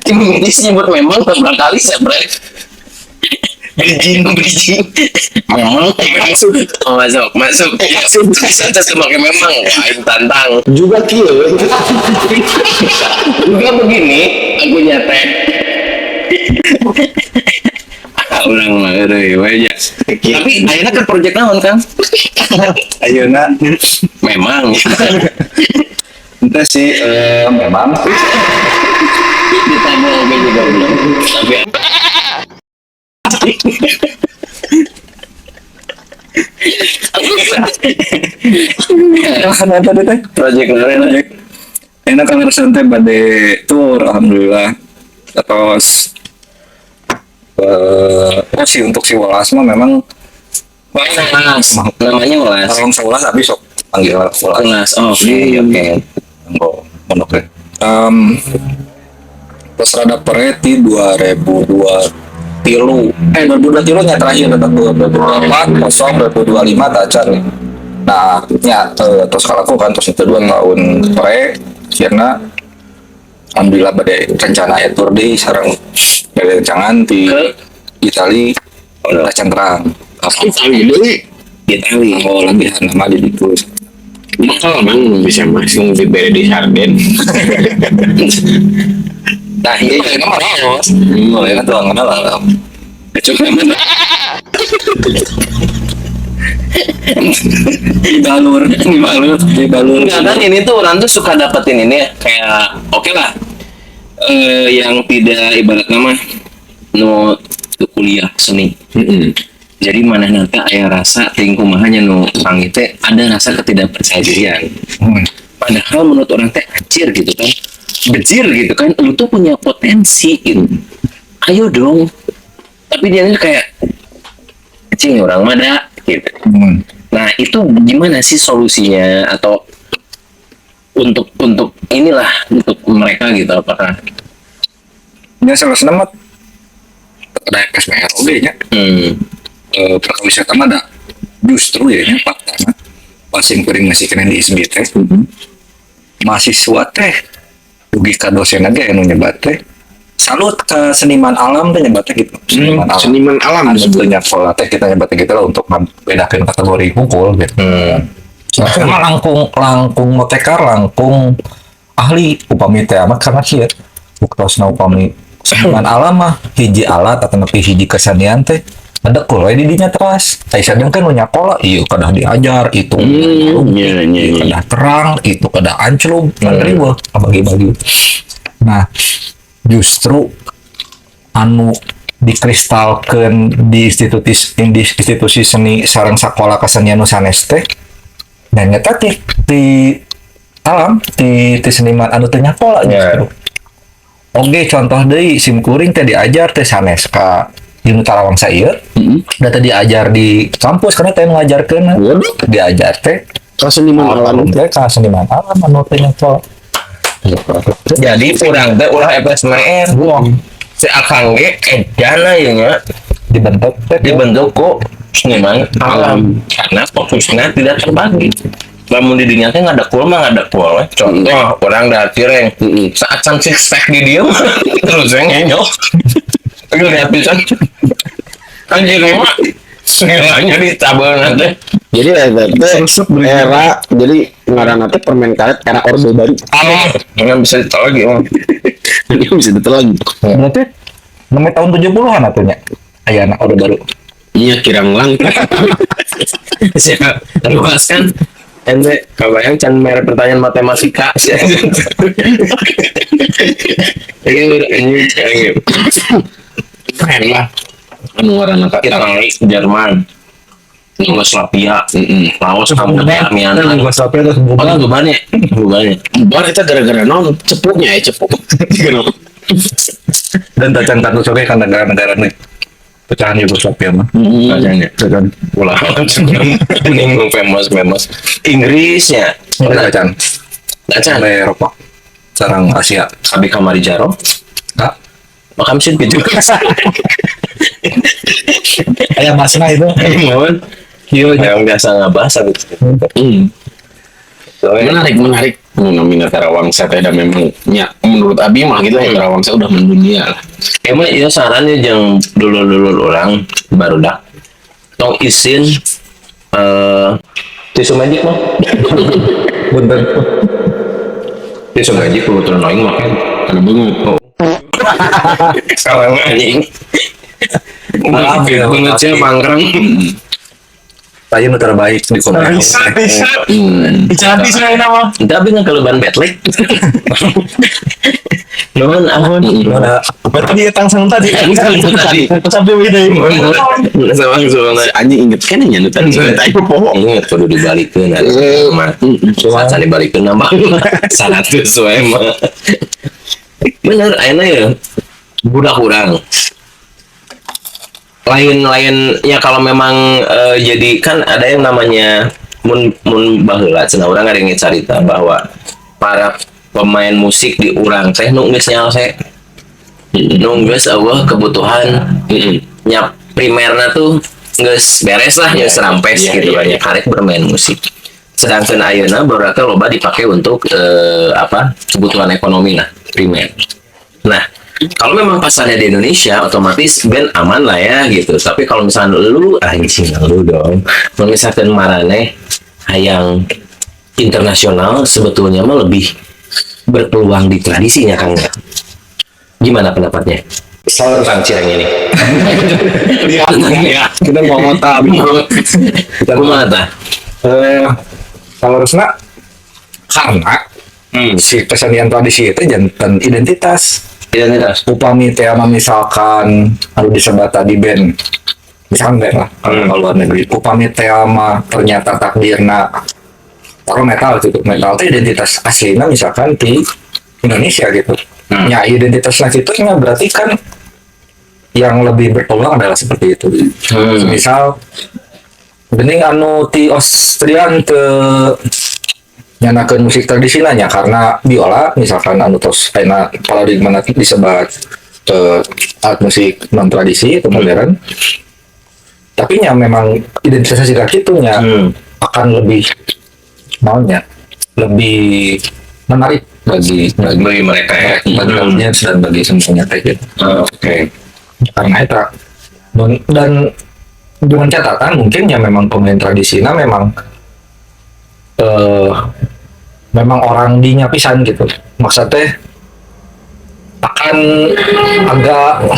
tim medis nyebut memang beberapa kali saya bridging memang masuk bisa pakai memang lain tantang juga kieu juga begini aku nyate orang mah aja tapi ayeuna kan project naon kan ayeuna memang itu sih memang ditambah oke juga belum tapi kan tadi teh project kemarin aja enak kan santai bade tour alhamdulillah terus oh sih untuk si Walas mah memang Walas namanya Walas kalau Walas habis sok panggil Walas Walas oke pondok deh terus rada pereti 2002 tilu 2023 nya terakhir tetap 2024 kosong 2025 tacan nih nah ya terus kalau aku kan terus itu 2 tahun pre karena alhamdulillah badai rencana ya tour di sarang dari rencangan di Itali udah cangkrang Itali oh latihan nama di itu kalau memang bisa masing diberi di sarden nah iya itu mah laos mulai kan tuh kenal lah coba mana di balur enggak kan ini tuh orang tuh suka dapetin ini ya kayak oke lah yang tidak ibarat nama no ke kuliah seni jadi mana nanti aya rasa ting kumahanya no panggil teh ada rasa ketidakpercayaan padahal menurut orang teh anjir gitu kan bejir gitu kan lu tuh punya potensi gitu ayo dong tapi dia kayak cing orang mana gitu nah itu gimana sih solusinya atau untuk inilah untuk mereka gitu apakah ini salah senamat ada SPR oke nya perkawisan mah ada justru ya nya fakta pasing piring masih kena di SBT mahasiswa teh rugi ka dosen aja yang nyebat teh salut ke seniman alam teh nyebat teh gitu seniman alam sebetulnya sekolah teh kita nyebat kita lah untuk membedakan kategori hukum gitu karena langkung motekar langkung ahli upami teh amat karena sih ya buktosna upami seniman alam mah hiji alat atau nepi hiji kesenian teh ada kulo di dinya teras Aisyah kan punya pola iya kadah diajar itu kadah terang itu kadah anclum kan riba bagi-bagi nah justru anu dikristalkan di institusi seni sareng sakola kesenian nu sanes teh dan nyata di alam di seniman anu teh nyakola justru oke contoh deui sim kuring teh diajar teh sanes ka Yunu Tarawang saya, data diajar di kampus karena teh ngajarkeun diajar teh seniman alam teh ka seniman alam anu teh nyakola jadi kurang teh ulah FSMR si Akang ge edan aya nya dibentuk kok seniman alam karena fokusnya tidak terbagi. Lamun di dinya teh ngadekul mah ngadekul we. Contoh orang da cireng saat can six pack di dieu terus ngenyok. Aduh lihat pisan. Anjir mah senilainya di tabelna teh. Jadi era jadi ngaranna teh permen karet era orde baru. Nggak bisa ditolak lagi mah. Ini bisa ditelan. Berarti namanya tahun 70-an atunya. Aya anak orde baru. Iya kirang lang. Siapa luas kan? Ente kebayang can mere pertanyaan matematika. Ini keren lah. Anu ngaranna Italia, Jerman, Yugoslavia, Laos, Kamboja, Myanmar. Yugoslavia terus Oh, bubarnya. bubar eta gara-gara naon cepuknya cepuk. dan tacan kartu soge kan negara-negara nih pecahan Yugoslavia mah. Kayaknya. Tacan. Ulah. Mending famous. Inggrisnya. Tacan. Tacan. Sampai Eropa. Sarang Asia. Abi kamari jaro. Kak. Makam sih gitu. Aya masna itu. Mohon. Yang biasa ngabahas gitu. Menarik. Namina Tarawangsa teh dan memang ya menurut Abi mah gitu ya Tarawangsa udah mendunia lah. Emang iya sarannya yang dulu orang baru dah tong isin tisu magic mah. Bunten. Tisu magic perlu turun noing makan ada banget. Oh. Salah anjing. Maaf ya, Banget sih mangkrang. Saya nu terbaik di Korea. Jadi saya nama. Tapi nggak kalau ban betlek. Nuhun ahun. Berarti dia tangsang tadi. Tadi. Sampai ini. Sama anjing inget kan nya nu tadi. Tadi bohong inget kudu dibalikeun mah. Sacan dibalikeun nambah 100 we mah. Bener ayeuna ya budak urang. Lain ya kalau memang jadi kan ada yang namanya mun baheula cenah urang ada yang cerita bahwa para pemain musik di urang teh nu geus nyaose nu geus eueuh kebutuhan nya primerna tuh geus beres lah geus rampes gitu banyak karek bermain musik. Sedangkan ayeuna berarti loba dipake untuk kebutuhan ekonomi lah primer. Nah, kalau memang pasarnya di Indonesia, otomatis band aman lah ya gitu. Tapi kalau misalnya lu, anjing lu dong. Kalau misalkan marane yang internasional, sebetulnya mah lebih berpeluang di tradisinya Kang. Gimana pendapatnya? Soal tentang Cireng ini. Lihat ya. Kita mau ngota. Kita mau ngota. Kalau Rusna karena si kesenian tradisi itu jantan identitas. Identitas. Upami tema misalkan harus disebat tadi band misalkan band lah kalau luar negeri upami tema ternyata takdirna taruh metal gitu metal itu identitas aslinya misalkan di Indonesia gitu ya identitasnya itu berarti kan yang lebih berpeluang adalah seperti itu misal bening anu ti Austrian ke nyanakeun musik tradisionalnya karena biola misalkan anu tos ayeuna paradigma disebat alat musik non tradisi atau modern tapi nya memang identitas siga kitunya akan lebih maunya lebih menarik bagi mereka ya. bagi audiens dan bagi semuanya kayak gitu. Oke. Karena itu dan dengan catatan mungkin ya memang pemain tradisional memang orang dinya pisan gitu maksudnya akan agak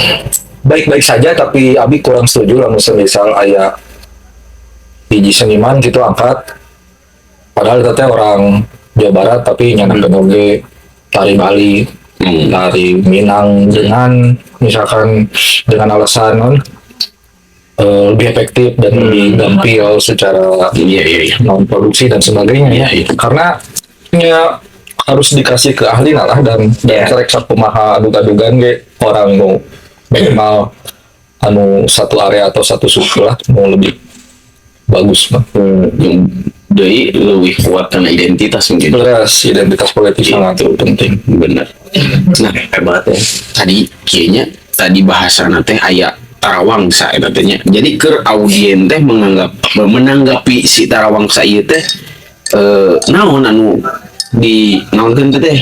baik-baik saja tapi Abi kurang setuju lah misal aya hiji seniman gitu angkat padahal teteh orang Jawa Barat tapi nyanakeun oge tari Bali tari Minang dengan misalkan dengan alasan lebih efektif dan lebih gampil secara non produksi dan sebagainya karena ya harus dikasih ke ahli lah dan karek sakumaha aduga-adugan ge orang nu minimal anu satu area atau satu suku lah mau lebih bagus mah Jadi lebih kuat karena identitas mungkin. jelas identitas politik sangat penting Benar. Nah hebat ya. Tadi kayaknya tadi bahasana teh aya tarawangsa eta teh nya. Jadi keur audien teh menanggapi si tarawangsa ieu teh naon anu di naonkeun teh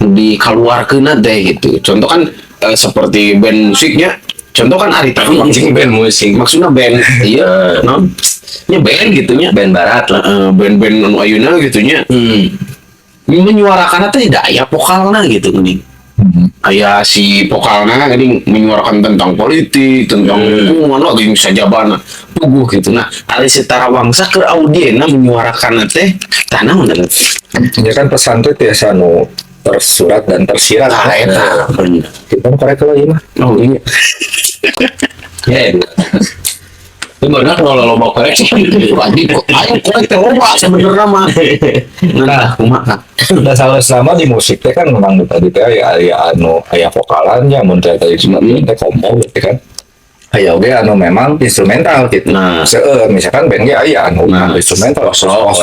dikaluarkeun teh gitu. Contoh kan seperti band musiknya, contoh kan Ari Tarawang band musik maksudnya band iya non nya band gitunya band barat lah. band-band anu ayeuna gitunya menyuarakan teh daya vokalna gitu geuning. Aya si vokalna geuning menyuarakan tentang politik, tentang lingkungan lagi sajabana puguh gitu. Nah, ari si Tarawangsa keur audienna menyuarakan teh tah naon eta? Ya kan pesan tuh biasa nu tersurat dan tersirat. Tah eta bener. Kita korek kalau ieu mah. Oh iya. Ya, Itu benar kalau loba korek wajib ayo korek teh loba sebenarnya mah. Nah, kumaha? Udah salah sama di musik teh kan memang tadi teh aya anu aya vokalannya mun teh tadi sebenarnya teh combo gitu kan. Aya oge anu memang instrumental gitu. Nah. Seueur misalkan band ge aya anu instrumental rock,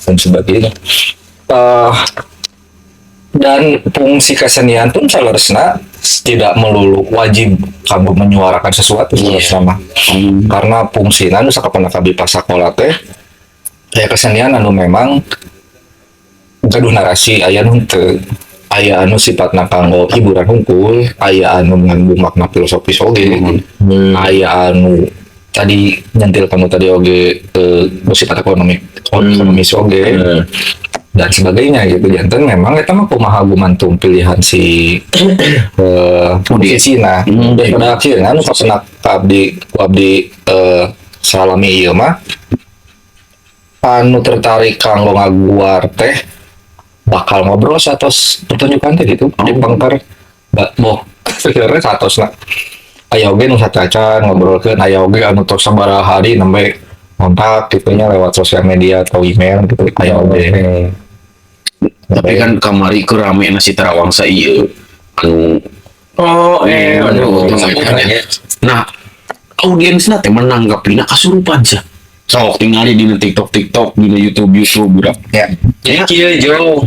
dan sebagainya. Dan fungsi kesenian pun seharusnya tidak melulu wajib kamu menyuarakan sesuatu sama karena fungsinya nu sakapeuna kabeh pasakola teh aya kesenian anu memang gaduh narasi aya nu teu aya anu sifatna kanggo hiburan hungkul aya anu mengandung makna filosofis oge aya anu tadi nyentil kamu tadi oge bersifat ekonomis oge dan sebagainya gitu. Janten memang itu mah kumaha gumantung pilihan si musisina. Dan pada akhirnya nu kapena abdi salami ieu mah anu tertarik kanggo ngaguar teh bakal ngobrol satos pertunjukan teh gitu di pangkar boh sebenarnya satosna aya oge nu sacacan ngobrolkeun aya oge anu tos sabaraha hari nembe kontak gitunya lewat sosial media atau email gitu aya oge. Tapi kan kamari keur rame nasi Tarawangsa ieu anu nah audiensna teh menanggapina kasurupan sih. Sok tingali di TikTok, di YouTube budak. Ya. Ya kieu jo.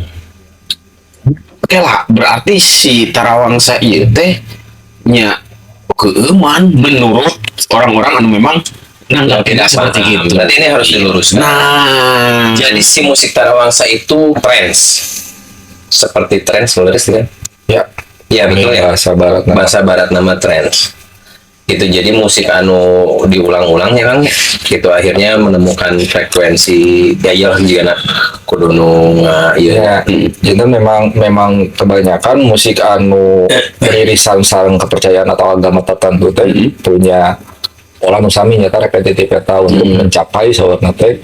Oke lah, berarti si Tarawangsa ieu teh nya keuman menurut orang-orang anu memang tidak seperti gitu. Berarti ini harus diluruskan. Nah, Jadi si musik Tarawangsa itu trends. Seperti trends lurus kan? Ya. Iya betul ya. Bahasa barat Nama trends. Itu jadi musik anu diulang-ulang ya Kang. Itu akhirnya menemukan frekuensi ya juga nak kudunu ya. Jadi memang kebanyakan musik anu beririsan sareng kepercayaan atau agama tertentu teh punya pola nu sami nyata repetitif eta untuk mencapai sawarna teh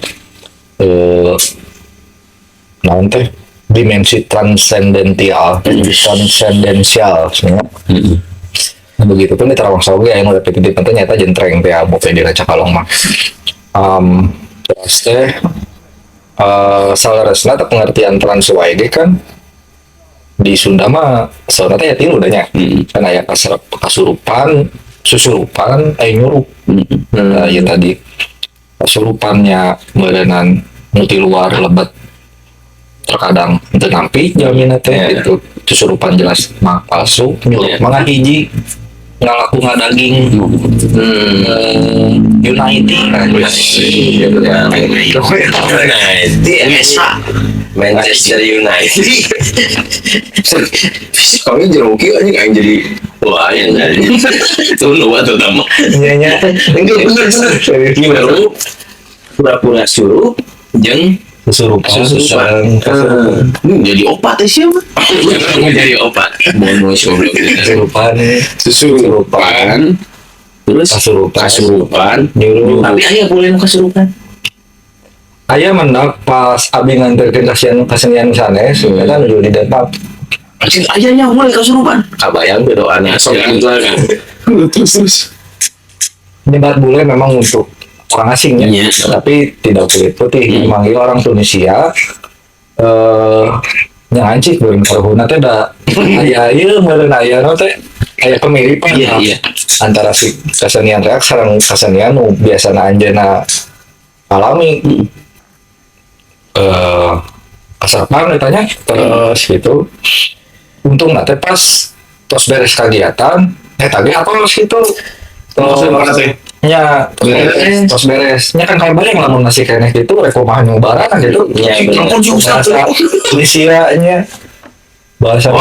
naon teh dimensi transendensial sebenarnya. Begitu pun di Tarawangsa oge aya nu repetitif teh nyata jentreng teh abo teh diraca kalong mah. Terus teh salaresna teh pengertian trans wae ge kan di Sunda mah saurna teh ya tilu da nya. Kan aya kasurupan, susurupan, nyurup. Nah, ya tadi kasurupannya meureunan multi luar lebat terkadang teu nampi jalmina teh itu susurupan jelas mah palsu nyurup mah hiji ngalaku ngadaging Manchester United. kami jeroki anjing aing jadi wah yang jadi itu lu tuh nama. Iya nya. Enggak bener. Gimana lu? Pura-pura suruh jeung Susurupan. jadi opat siapa? Jadi opat. Bonus goblok. Susurupan. Terus kasurupan, nyuruh. Tapi aya boleh kasurupan. Aya mendak pas abi nganterkeun kesenian sanes eta nuju di depan. Ayahnya mulai kasurupan. Kabayang teh doana sok kan. Terus. Nyebat bule memang untuk orang asing ya, tapi tidak kulit putih. Memang ieu orang Tunisia yang anjing belum karuhuna teh da aya ieu meureun aya nu teh aya pemiripan antara si kesenian reak sareng kesenian nu biasana anjeunna alami. Kasarpan ditanya terus gitu. Untung teh pas tos beres kegiatan tadi apa gitu Maksudnya mana teh? nya tos beresnya kan kayak bareng lamun masih kene gitu rek kumaha nyobaran gitu Iya, bener. ampun juga Tunisianya bahasa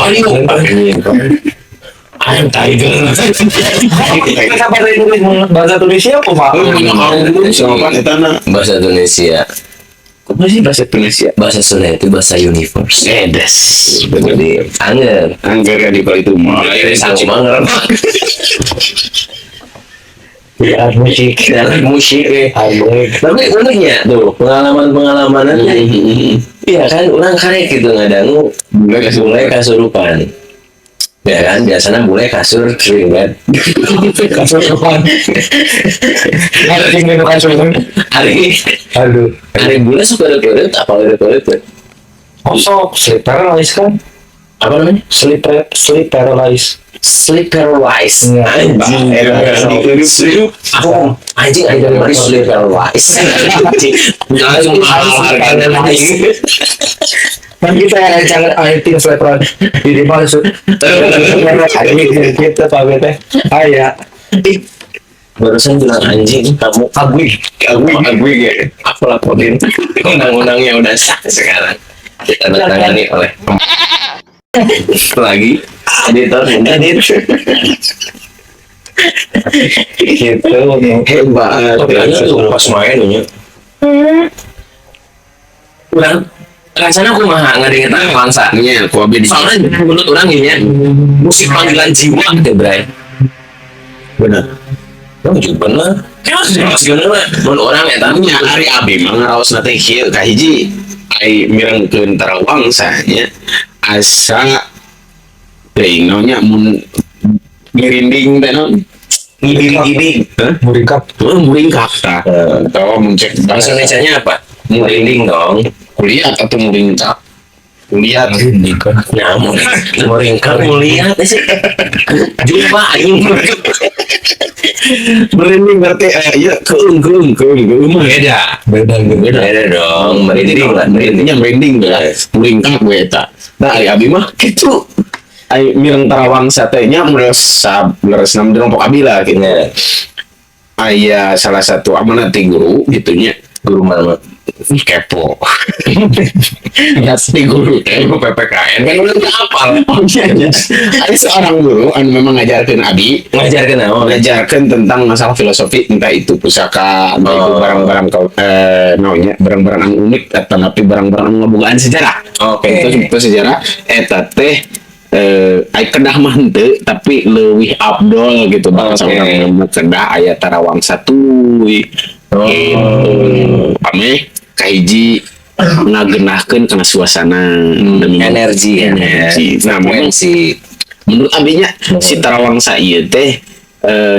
Ayam tiger. bahasa Tunisia kumaha Sama etana. Bahasa Indonesia. Apa sih bahasa Indonesia? Bahasa Sunda itu bahasa universe. Edes. Betul. Jadi angger. Angger di balik itu mah. Dari sanksi manger. ya musik Dalam musik. Tapi uniknya tuh pengalaman-pengalaman iya kan orang karek gitu ngadangu bule kasurupan. Ya kan biasanya bule kasur sering banget. kasur depan ada tinggal kasur Hari aduh hari bule suka ada apa ada kosong sleep paralysis kan apa namanya? sleep paralysis Sleep paralysis. Iya. Anjing. Aku anjing aja dari sleep paralysis. Langsung harganya naik. kan kita yang jangan IT sleep paralysis di masuk ini kita Pak Bete ayah Barusan bilang anjing, kamu agui ya. Aku laporin undang-undangnya udah sah sekarang. Ditandatangani oleh lagi editor gitu Hebat. pas main nya ulang rasanya aku mah ngadengin bangsa Nya, aku abis soalnya menurut orang ini musik panggilan jiwa gitu bray benar. oh juga bener mas gimana menurut orang ya Nya hari abi mah ngaraos nate kieu ka hiji ai mirengkeun Tarawang sahnya asa teuing nya mun mirinding teh non ngiding muringkap muringkak tah tahu mun cek bahasa Indonesia-nya apa? Merinding dong. kuliah atau muringkak kuliah Nah, meringkak mulihat sih. Jumpa aing. merinding berarti iya keung mah beda Beda dong, merinding lah, merindingnya merinding muringkak gue eta nah ari abi mah kitu ai mireng Tarawang satenya leres nam rompok abi lah gitu aya salah satu amanat ti guru gitunya Guru mana? kepo ya si guru PPKN kan udah nggak apal ada seorang guru anu memang ngajarkan abi Ngajarkan apa? mengajarkan tentang masalah filosofi entah itu pusaka entah itu barang-barang namanya barang-barang anu unik atau tapi barang-barang anu ngabogaan sejarah Oke. itu sejarah eta teh ai kedah mah henteu tapi leuwih abdol gitu bahasa Oke. orang mah kedah aya Tarawang satu ame kahiji ngagenahkeun kana suasana Energi ya. nah memang si menurut abinya si Tarawang ieu teh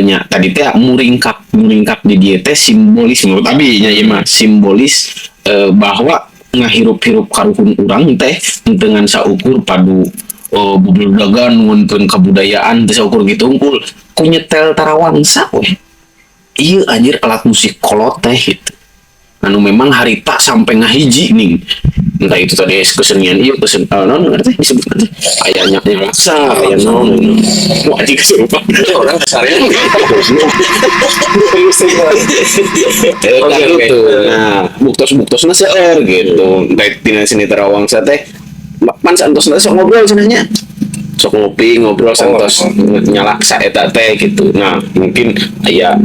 nya tadi teh muringkap di dieu teh simbolis menurut abinya ieu mah simbolis bahwa ngahirup-hirup karuhun urang teh dengan saukur padu bubudagan nuntun kebudayaan teh saukur gitu unggul ku nyetel Tarawangsa we ieu anjir alat musik kolot teh gitu anu memang harita sampai ngahiji nih entah itu tadi kesenian iya non ngerti disebut nanti ayahnya laksa ayah non wajib kesurupan orang kesarian Oke. tuh nah buktos-buktosnya seueur gitu baik tina sini Tarawang teh pan santos nanti sok ngobrol cenanya sok ngobrol santos nyalaksa eta teh gitu nah mungkin aya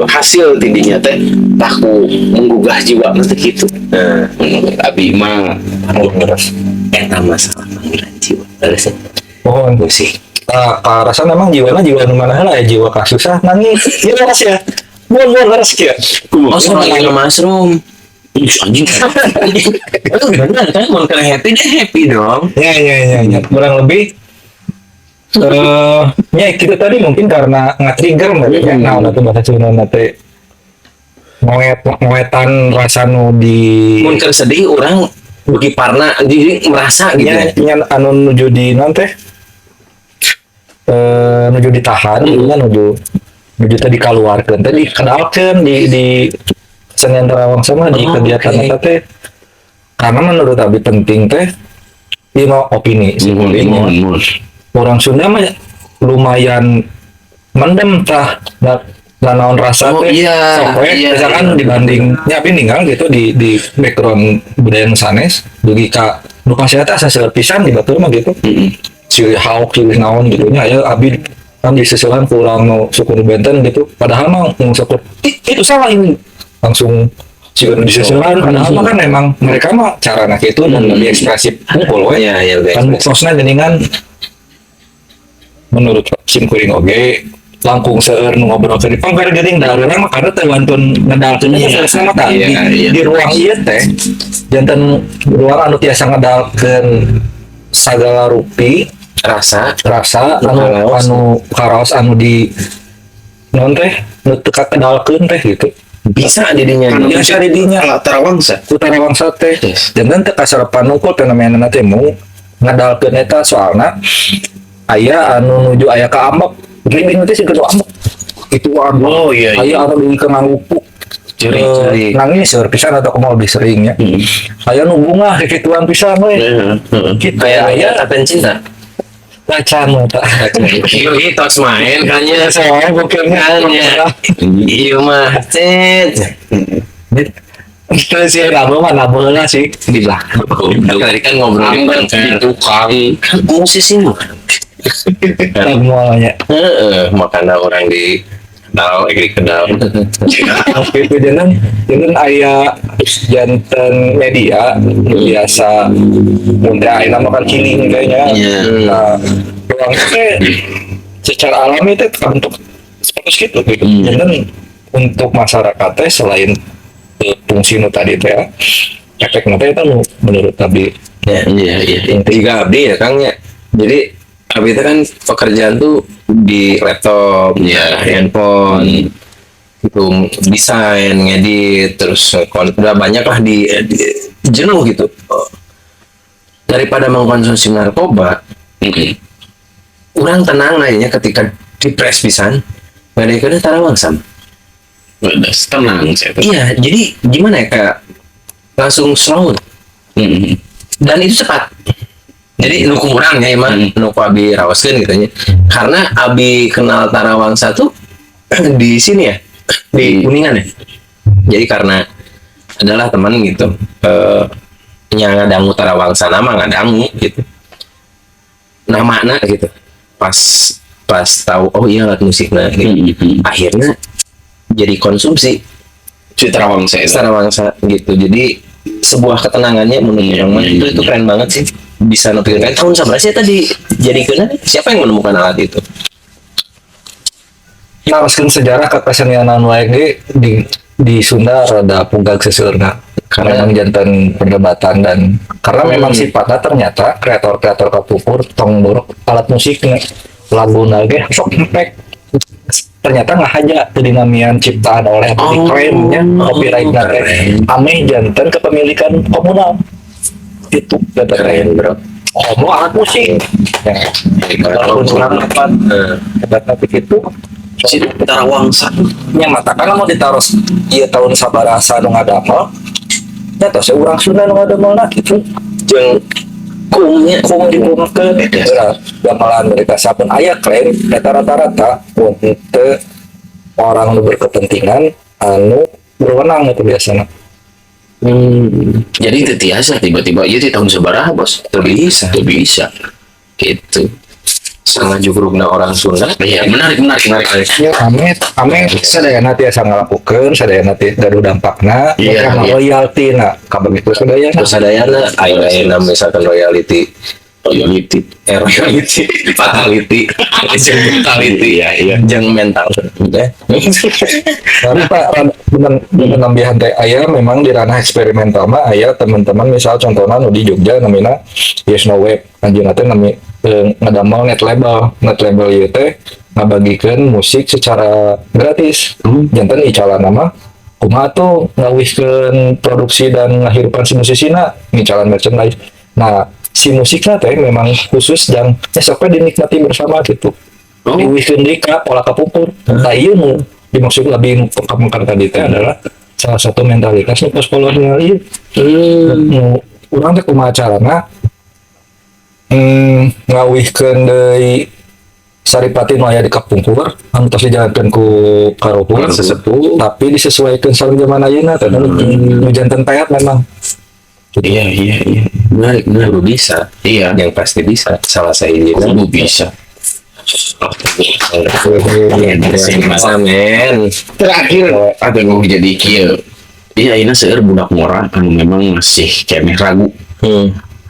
hasil tindinya teh tahu menggugah jiwa nanti gitu nah menurut abi mah eta masalah panggilan jiwa. Terus oh musik. rasa memang jiwa nu mana lah ya jiwa kasusah nangis ya makasih ya buan harus ya Oh, sama lagi mushroom. Anjing. Oh, benar kan mau kena happy deh happy dong. ya kurang lebih ya kita tadi mungkin karena nge-trigger ya nah itu bahasa Sunda nate ngoetan rasa nu di Mun keur sedih orang bagi parna jadi merasa gitu. nya anu nuju di nanti nuju ditahan nya nuju tadi keluarkan tadi kenalkan di kesenian Tarawang sama di kegiatan eta teh karena menurut abi penting teh ini opini simbolik orang Sunda mah lumayan mendem tah naon rasa Oh, teh iya, sok we, iya, misalkan dibandingnya abi ninggal gitu di background budaya nu sanes dugi ka nu pasea teh asa seueur pisan di batur mah gitu si hauk si naon gitu nya aya abi kan disisilan kurang nu suku nu benten gitu padahal mah sok itu salah ini langsung si disisilan padahal mah kan memang mereka mah carana gitu dan lebih ekspresif hungkul we Iya, iya, lebih kan muksosna geningan menurut sim kuring oge langkung seueur nu ngobrol ke Jepang karena geuning da urang mah karena teh wantun ngedalkeun Iya, selesai mah tah iya, iya. di ruang ieu teh janten ruang anu tiasa ngedalkeun sagala rupi Rasa rasa Karaos. anu karaos anu di non teh nu teu kakedalkeun teh gitu bisa didinya. biasa di dinya Tarawangsa. utara bangsa teh janten teu kasarepan ukul fenomena teh mau ngedalkeun eta soalna aya anu nuju aya ka ambek ribing teh sih kudu ambek itu ambek Oh, iya, iya. aya anu di kena ngupuk Ceri-ceri. nangis seueur pisan atau kumaha lebih seringnya aya nu bunga kikituan pisan we Gitu, Kayak aya. Kapten Cinta. Kacan eta Iya, tos main kan ya. saya bukan Kan ya. Iya mah. Cet. Terus sih kamu mana bola sih di belakang. Tadi kan ngobrolin konser. tukang Kan musisi mah. Semuanya. Makanya orang di kedal. Oke itu jangan aya jantan media biasa muda aina makan kiling kayaknya. Iya. Nah, ruang teh secara alami teh untuk seperti gitu gitu. Jangan untuk masyarakat teh selain fungsi nu tadi teh efek teh itu menurut Abi Iya. Tiga abdi ya Kang ya. Jadi abdi itu kan pekerjaan tuh di laptop, ya handphone, itu desain, ngedit, terus udah banyak lah jenuh gitu. Daripada mengkonsumsi narkoba, orang tenang aja ketika depres pisan, nggak ada yang tarawang sam. tenang saya tuh. Iya, jadi gimana ya kayak langsung slow dan itu cepat. Jadi nu kurangnya emang nu ku abi rawaskeun gitu nya. Karena abi kenal Tarawangsa tuh di sini ya, di Kuningan ya. Jadi karena adalah teman gitu yang ngadangu Tarawangsa nama ngadangu gitu. Namana gitu. Pas tahu oh iya alat musiknya gitu. Akhirnya jadi konsumsi Si Terawang saya. Tarawangsa gitu. Jadi sebuah ketenangannya menurut orang mah itu keren banget sih, bisa nepikeun tahun sabaraha sih tadi jadikeun siapa yang menemukan alat itu. Naraskeun sejarah ke kesenianan wae di Sunda rada punggag seseurna karena memang jantan perdebatan dan karena memang sifatnya ternyata kreator-kreator kapupur tong borok alat musiknya lagu nage sok ngepek ternyata nggak hanya kedinamian ciptaan oleh klaimnya copyright nate ameh jantan kepemilikan komunal itu data Keren bro. mau alat musik walaupun kurang tepat hebat tapi itu Si Tarawangsa yang mata kan mau ditaruh iya tahun sabaraha nu ngadamel ya tos urang Sunda nu ngadamel gitu jeung kumnya kum dibungkeun berat gamelan mereka saben aya klaim eta rata-rata untuk orang nu berkepentingan anu berwenang itu biasanya jadi itu biasa tiba-tiba iya di tahun sabaraha bos teu bisa gitu sangat jugrugna orang Sunda ya menarik ya ame sadayana tiasa ngalakukeun sadayana ti gaduh dampakna Iya, mereka iya. loyalty na kabeh sadayana terus sadayana aya misalkan royalty fatality fatality ya jeung mental tapi Pak bener nambihan teh aya memang di ranah eksperimental mah aya teman-teman misal contohnya nu di Jogja namina Yes No Web anjeunna teh nami ngadamel net label ieu teh ngabagikeun musik secara gratis janten icalan nama kumaha tuh ngawihkeun produksi dan ngahirupan si musisina ngicalan merchandise nah si musiknya teh memang khusus dan esoknya dinikmati bersama gitu diwihkeun deui ka pola kapupur nah ieu nu dimaksud lebih pengkamkan tadi teh adalah salah satu mentalitas nu pos kolonial ieu nu urang teh kumaha carana ngawihkeun deui Saripati nu aya di Kapungkur anu tos dijalankeun ku karuhun sesepuh tapi disesuaikan sareng zaman ayeuna teh nu janten peat memang. Iya. Menarik bisa. Iya, yang pasti bisa. Salah saya ini Kudu bisa. masa men. Terakhir ada mau jadi kieu. Iya, ini seueur budak mora anu memang masih kemeh ragu.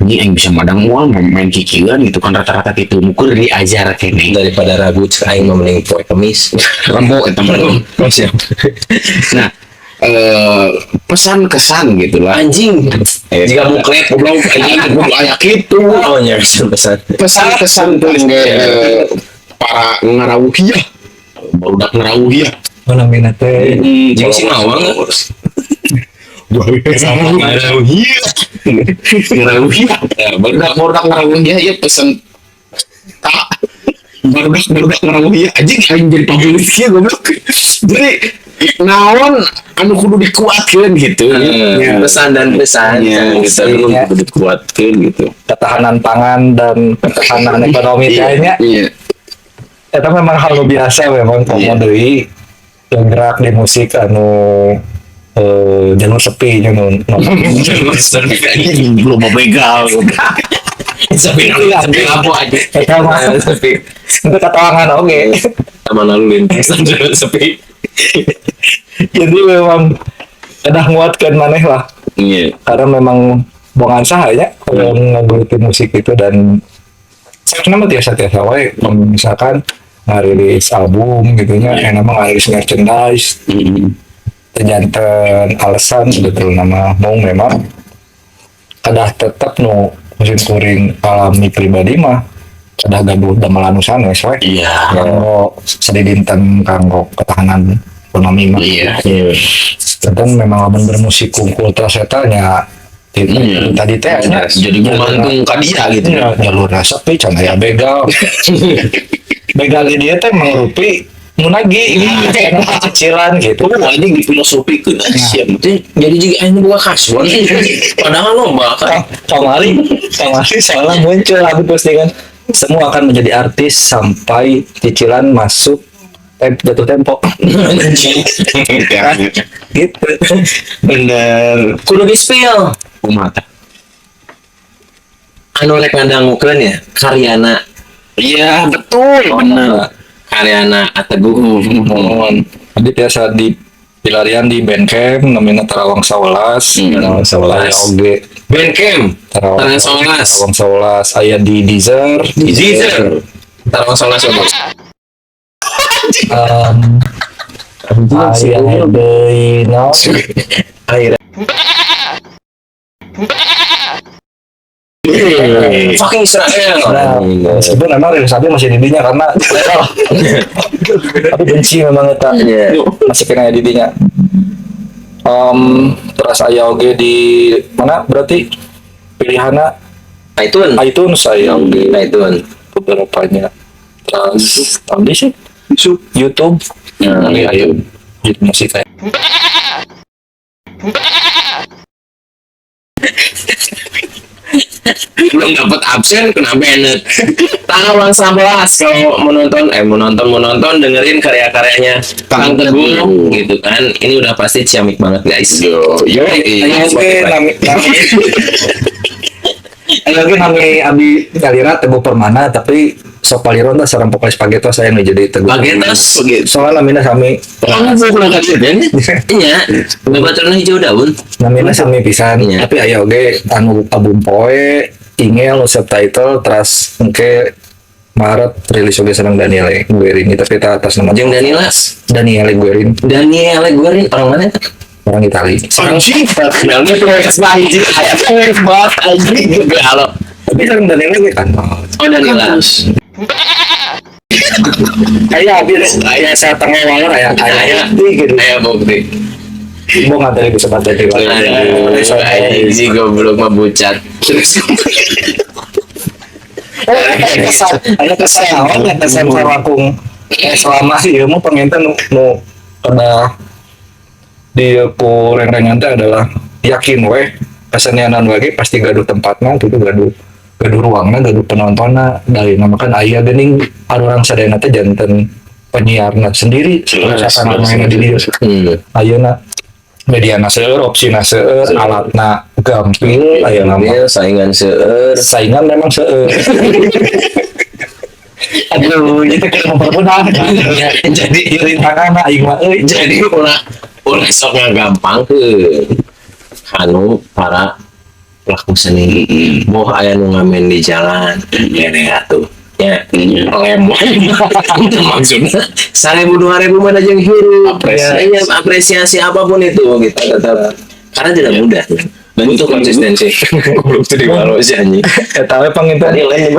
Ini yang bisa madang uang main kikian gitu kan rata-rata gitu mukur diajar kene. Daripada ragu cek aing mah mending poe kemis. Rembo eta mah. Nah, pesan kesan gitu lah. Anjing. Jika muklet goblok anjing kudu aya kitu. oh nya pesan. Pesan kesan tuh para ngarawuhiah. Barudak ngarawuhiah. Mana mina teh Jeung si Mawang. Ngarawuhiah. Barudak ngarawuhiah ya pesen tak barudak ngarawuhiah anjing aing jadi pamulih kieu goblok. Jadi naon anu kudu dikuatkeun gitu. Pesan dan pesan yang kita dulu kudu dikuatkeun gitu. ketahanan pangan dan ketahanan ekonomi kayaknya Iya. eta memang hal nu biasa memang komo deui gerak di musik anu jalur sepi nya nu Belum mau begal. Sepi apa aja. eta mah Sepi. itu katawangan oge. Taman lalu lintas sepi. Jadi memang udah nguatkan maneh lah Iya. karena memang bongan sahanya kalau ngaguliti musik itu dan saya nama biasa-biasa wae kalau misalkan ngarilis album gitu nya nama ngarilis merchandise janten alasan betul nama mau memang kadah tetap nu musim kuring alami pribadi mah kadah gaduh damelan sanes wae. Iya. Kanggo sadidinten kanggo ketahanan ekonomi mah. Iya. Dan memang lamun bermusik kungkul terus eta nya tadi teh nya Jadi gumantung ka dia gitu. ya jalur sepi can aya begal. Begal di dia teh mangrupi munagi cicilan gitu. Oh, anjing difilosofikeun sia. Jadi juga aing buka kasuan. Padahal lomba kan. Kamari salah muncul lagu postingan semua akan menjadi artis sampai cicilan masuk jatuh tempo. Gitu. Bener. Kudu di spill. Kumata. Anu rek ngadangukeun ya karyana. Iya, betul. Bener. Karyana Ateguh. Jadi biasa di pilarian di Bandcamp namanya Tarawang 11. Tarawang 11. Aya oge Bandcamp. Tarawang 11. Tarawang 11 aya di Deezer. Tarawang 11 oke. Aya deui no. Fucking Israel. Nah, meskipun memang rilisnya masih di dinya karena tapi benci memang eta masih kena di dinya. Terus aya oge di mana berarti pilihanna iTunes aya oge beberapanya. Terus tadi sih YouTube. Ayo musik kayak Belum dapat absen kena banned. Tarawang 11 kalau menonton dengerin karya-karyanya Kang Teguh gitu kan. Ini udah pasti ciamik banget guys. Yo. aya oge nami abdi Galira Teguh Permana tapi sok paliron tah sareng vokalis Pagetos saya nu jadi Teguh. Pagetos Soalnya namina sami kamu bukan kajian iya bebaturan hijau daun namina sami pisan Iya. tapi aya oge anu album poe ingel nu subtitle terus engke Maret rilis oge sareng Daniel Guerin tapi eta atas nama jeung Danila Daniel Guerin Daniel Guerin orang mana itu orang Itali. Anjing, kenalnya progres anjing. Aya progres banget anjing juga halo. Tapi sareng Daniel Guerin kan. oh Danila Aya saya tengah waler aya gitu. aya bukti Mau ngadari bisa bantai di si goblok mah bucat Ada kesan sarwakung selama ieu mah penginten nu pada di ku reng-rengan teh adalah yakin we kesenianan lagi pasti gaduh tempatna itu gaduh gaduh ruangna gaduh penontonnya dari nama kan aya geuning orang sadayana teh janten penyiarna sendiri misalkan mainnya di dia ayeuna mediana seueur opsina seueur alatna gampil ayeuna mah Dia saingan seueur. saingan memang seueur Aduh, mempermudah jadi rintangan aing mah euy jadi ulah sok gampang ke anu para pelaku seni mau aya nu ngamen di jalan gini atuh ya lem itu maksudnya 1.000-2.000 mana jeung hirup apresiasi apapun itu gitu tetap karena tidak mudah dan itu konsistensi belum jadi walau sih anjing eta we panginten nilai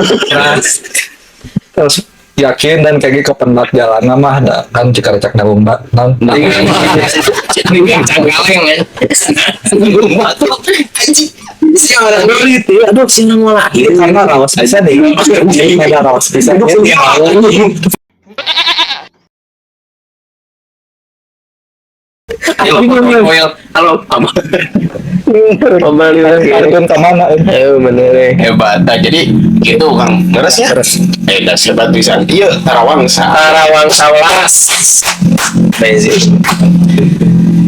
terus yakin dan kayak gitu kependak jalan mah da kan cikarecak nabung mbak non ini yang canggaleng ya rumah tuh anjing si orang itu aduh si nama lahir karena rawas bisa nih ada rawas bisa halo apa kembali lagi Arkan kemana bener Hebat. Nah, jadi gitu Kang. Terus ya. Das hebat bisa. Iya, Tarawangsa. Tarawangsa welas benzin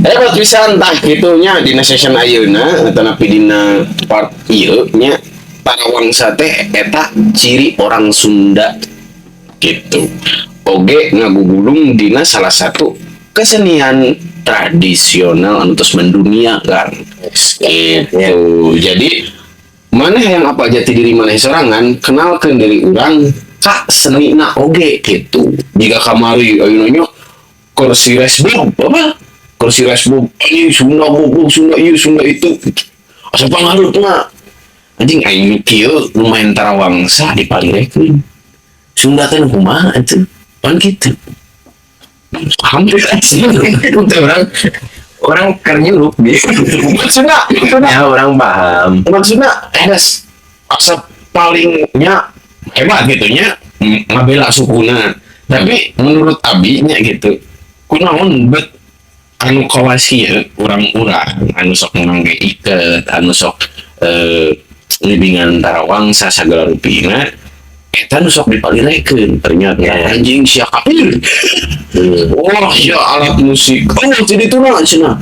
Hebat bisa entah gitunya dina session ayeuna atau napi dina part ieu nya Tarawangsa teh eta ciri orang Sunda gitu. Oge ngagugulung dina salah satu kesenian tradisional anu terus mendunia kan. Gitu. Jadi mana yang apa jati diri mana sorangan kenalkan dari orang kak seni na oge gitu. Jika kamari ayeuna kursi resbub apa? Kursi resbub ini Sunda bubuk Sunda ieu Sunda itu. Asa pangarutna anjing aing kieu lumayan Tarawangsa dipalirekeun. Sunda teh kumaha atuh? Pan kitu. orang orang kernyurup gitu Maksudnya ya orang paham maksudnya enes asa palingnya hebat gitunya ngabela sukuna tapi menurut abinya gitu kunaon bet anu kawasi ya orang-orang anu sok ngangge iket anu sok libingan Tarawangsa sagala rupina eta nu sok dipalirekeun ternyata anjing sia kapir wah ya alat musik oh jadi itu nah cenah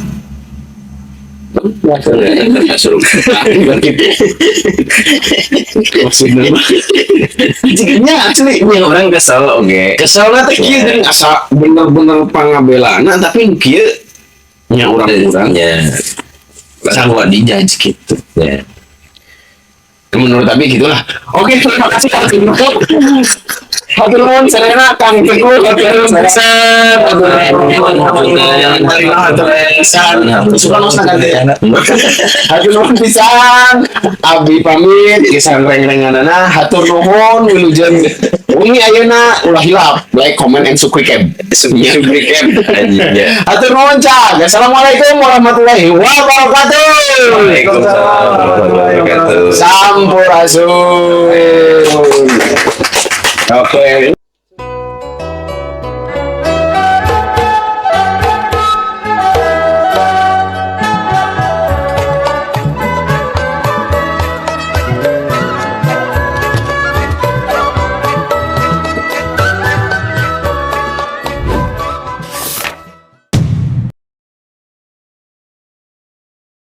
maksudnya jadinya asli yang orang kesel oke kesalnya teh kieu dan asa bener-bener pangabelana tapi kieu nya orang-orang ya sarua dijudge gitu ya menurut abi gitulah oke terima kasih Kang Teguh hatur nuhun sarena Kang Teguh hatur nuhun pisan suka nos Kang Teguh hatur nuhun pisan abi pamit kisan reng-renganana hatur nuhun wilujeng wengi ayeuna ulah hilap like comment and subscribe hatur nuhun cak assalamualaikum warahmatullahi wabarakatuh Waalaikumsalam warahmatullahi wabarakatuh. Sampurasun. Oke.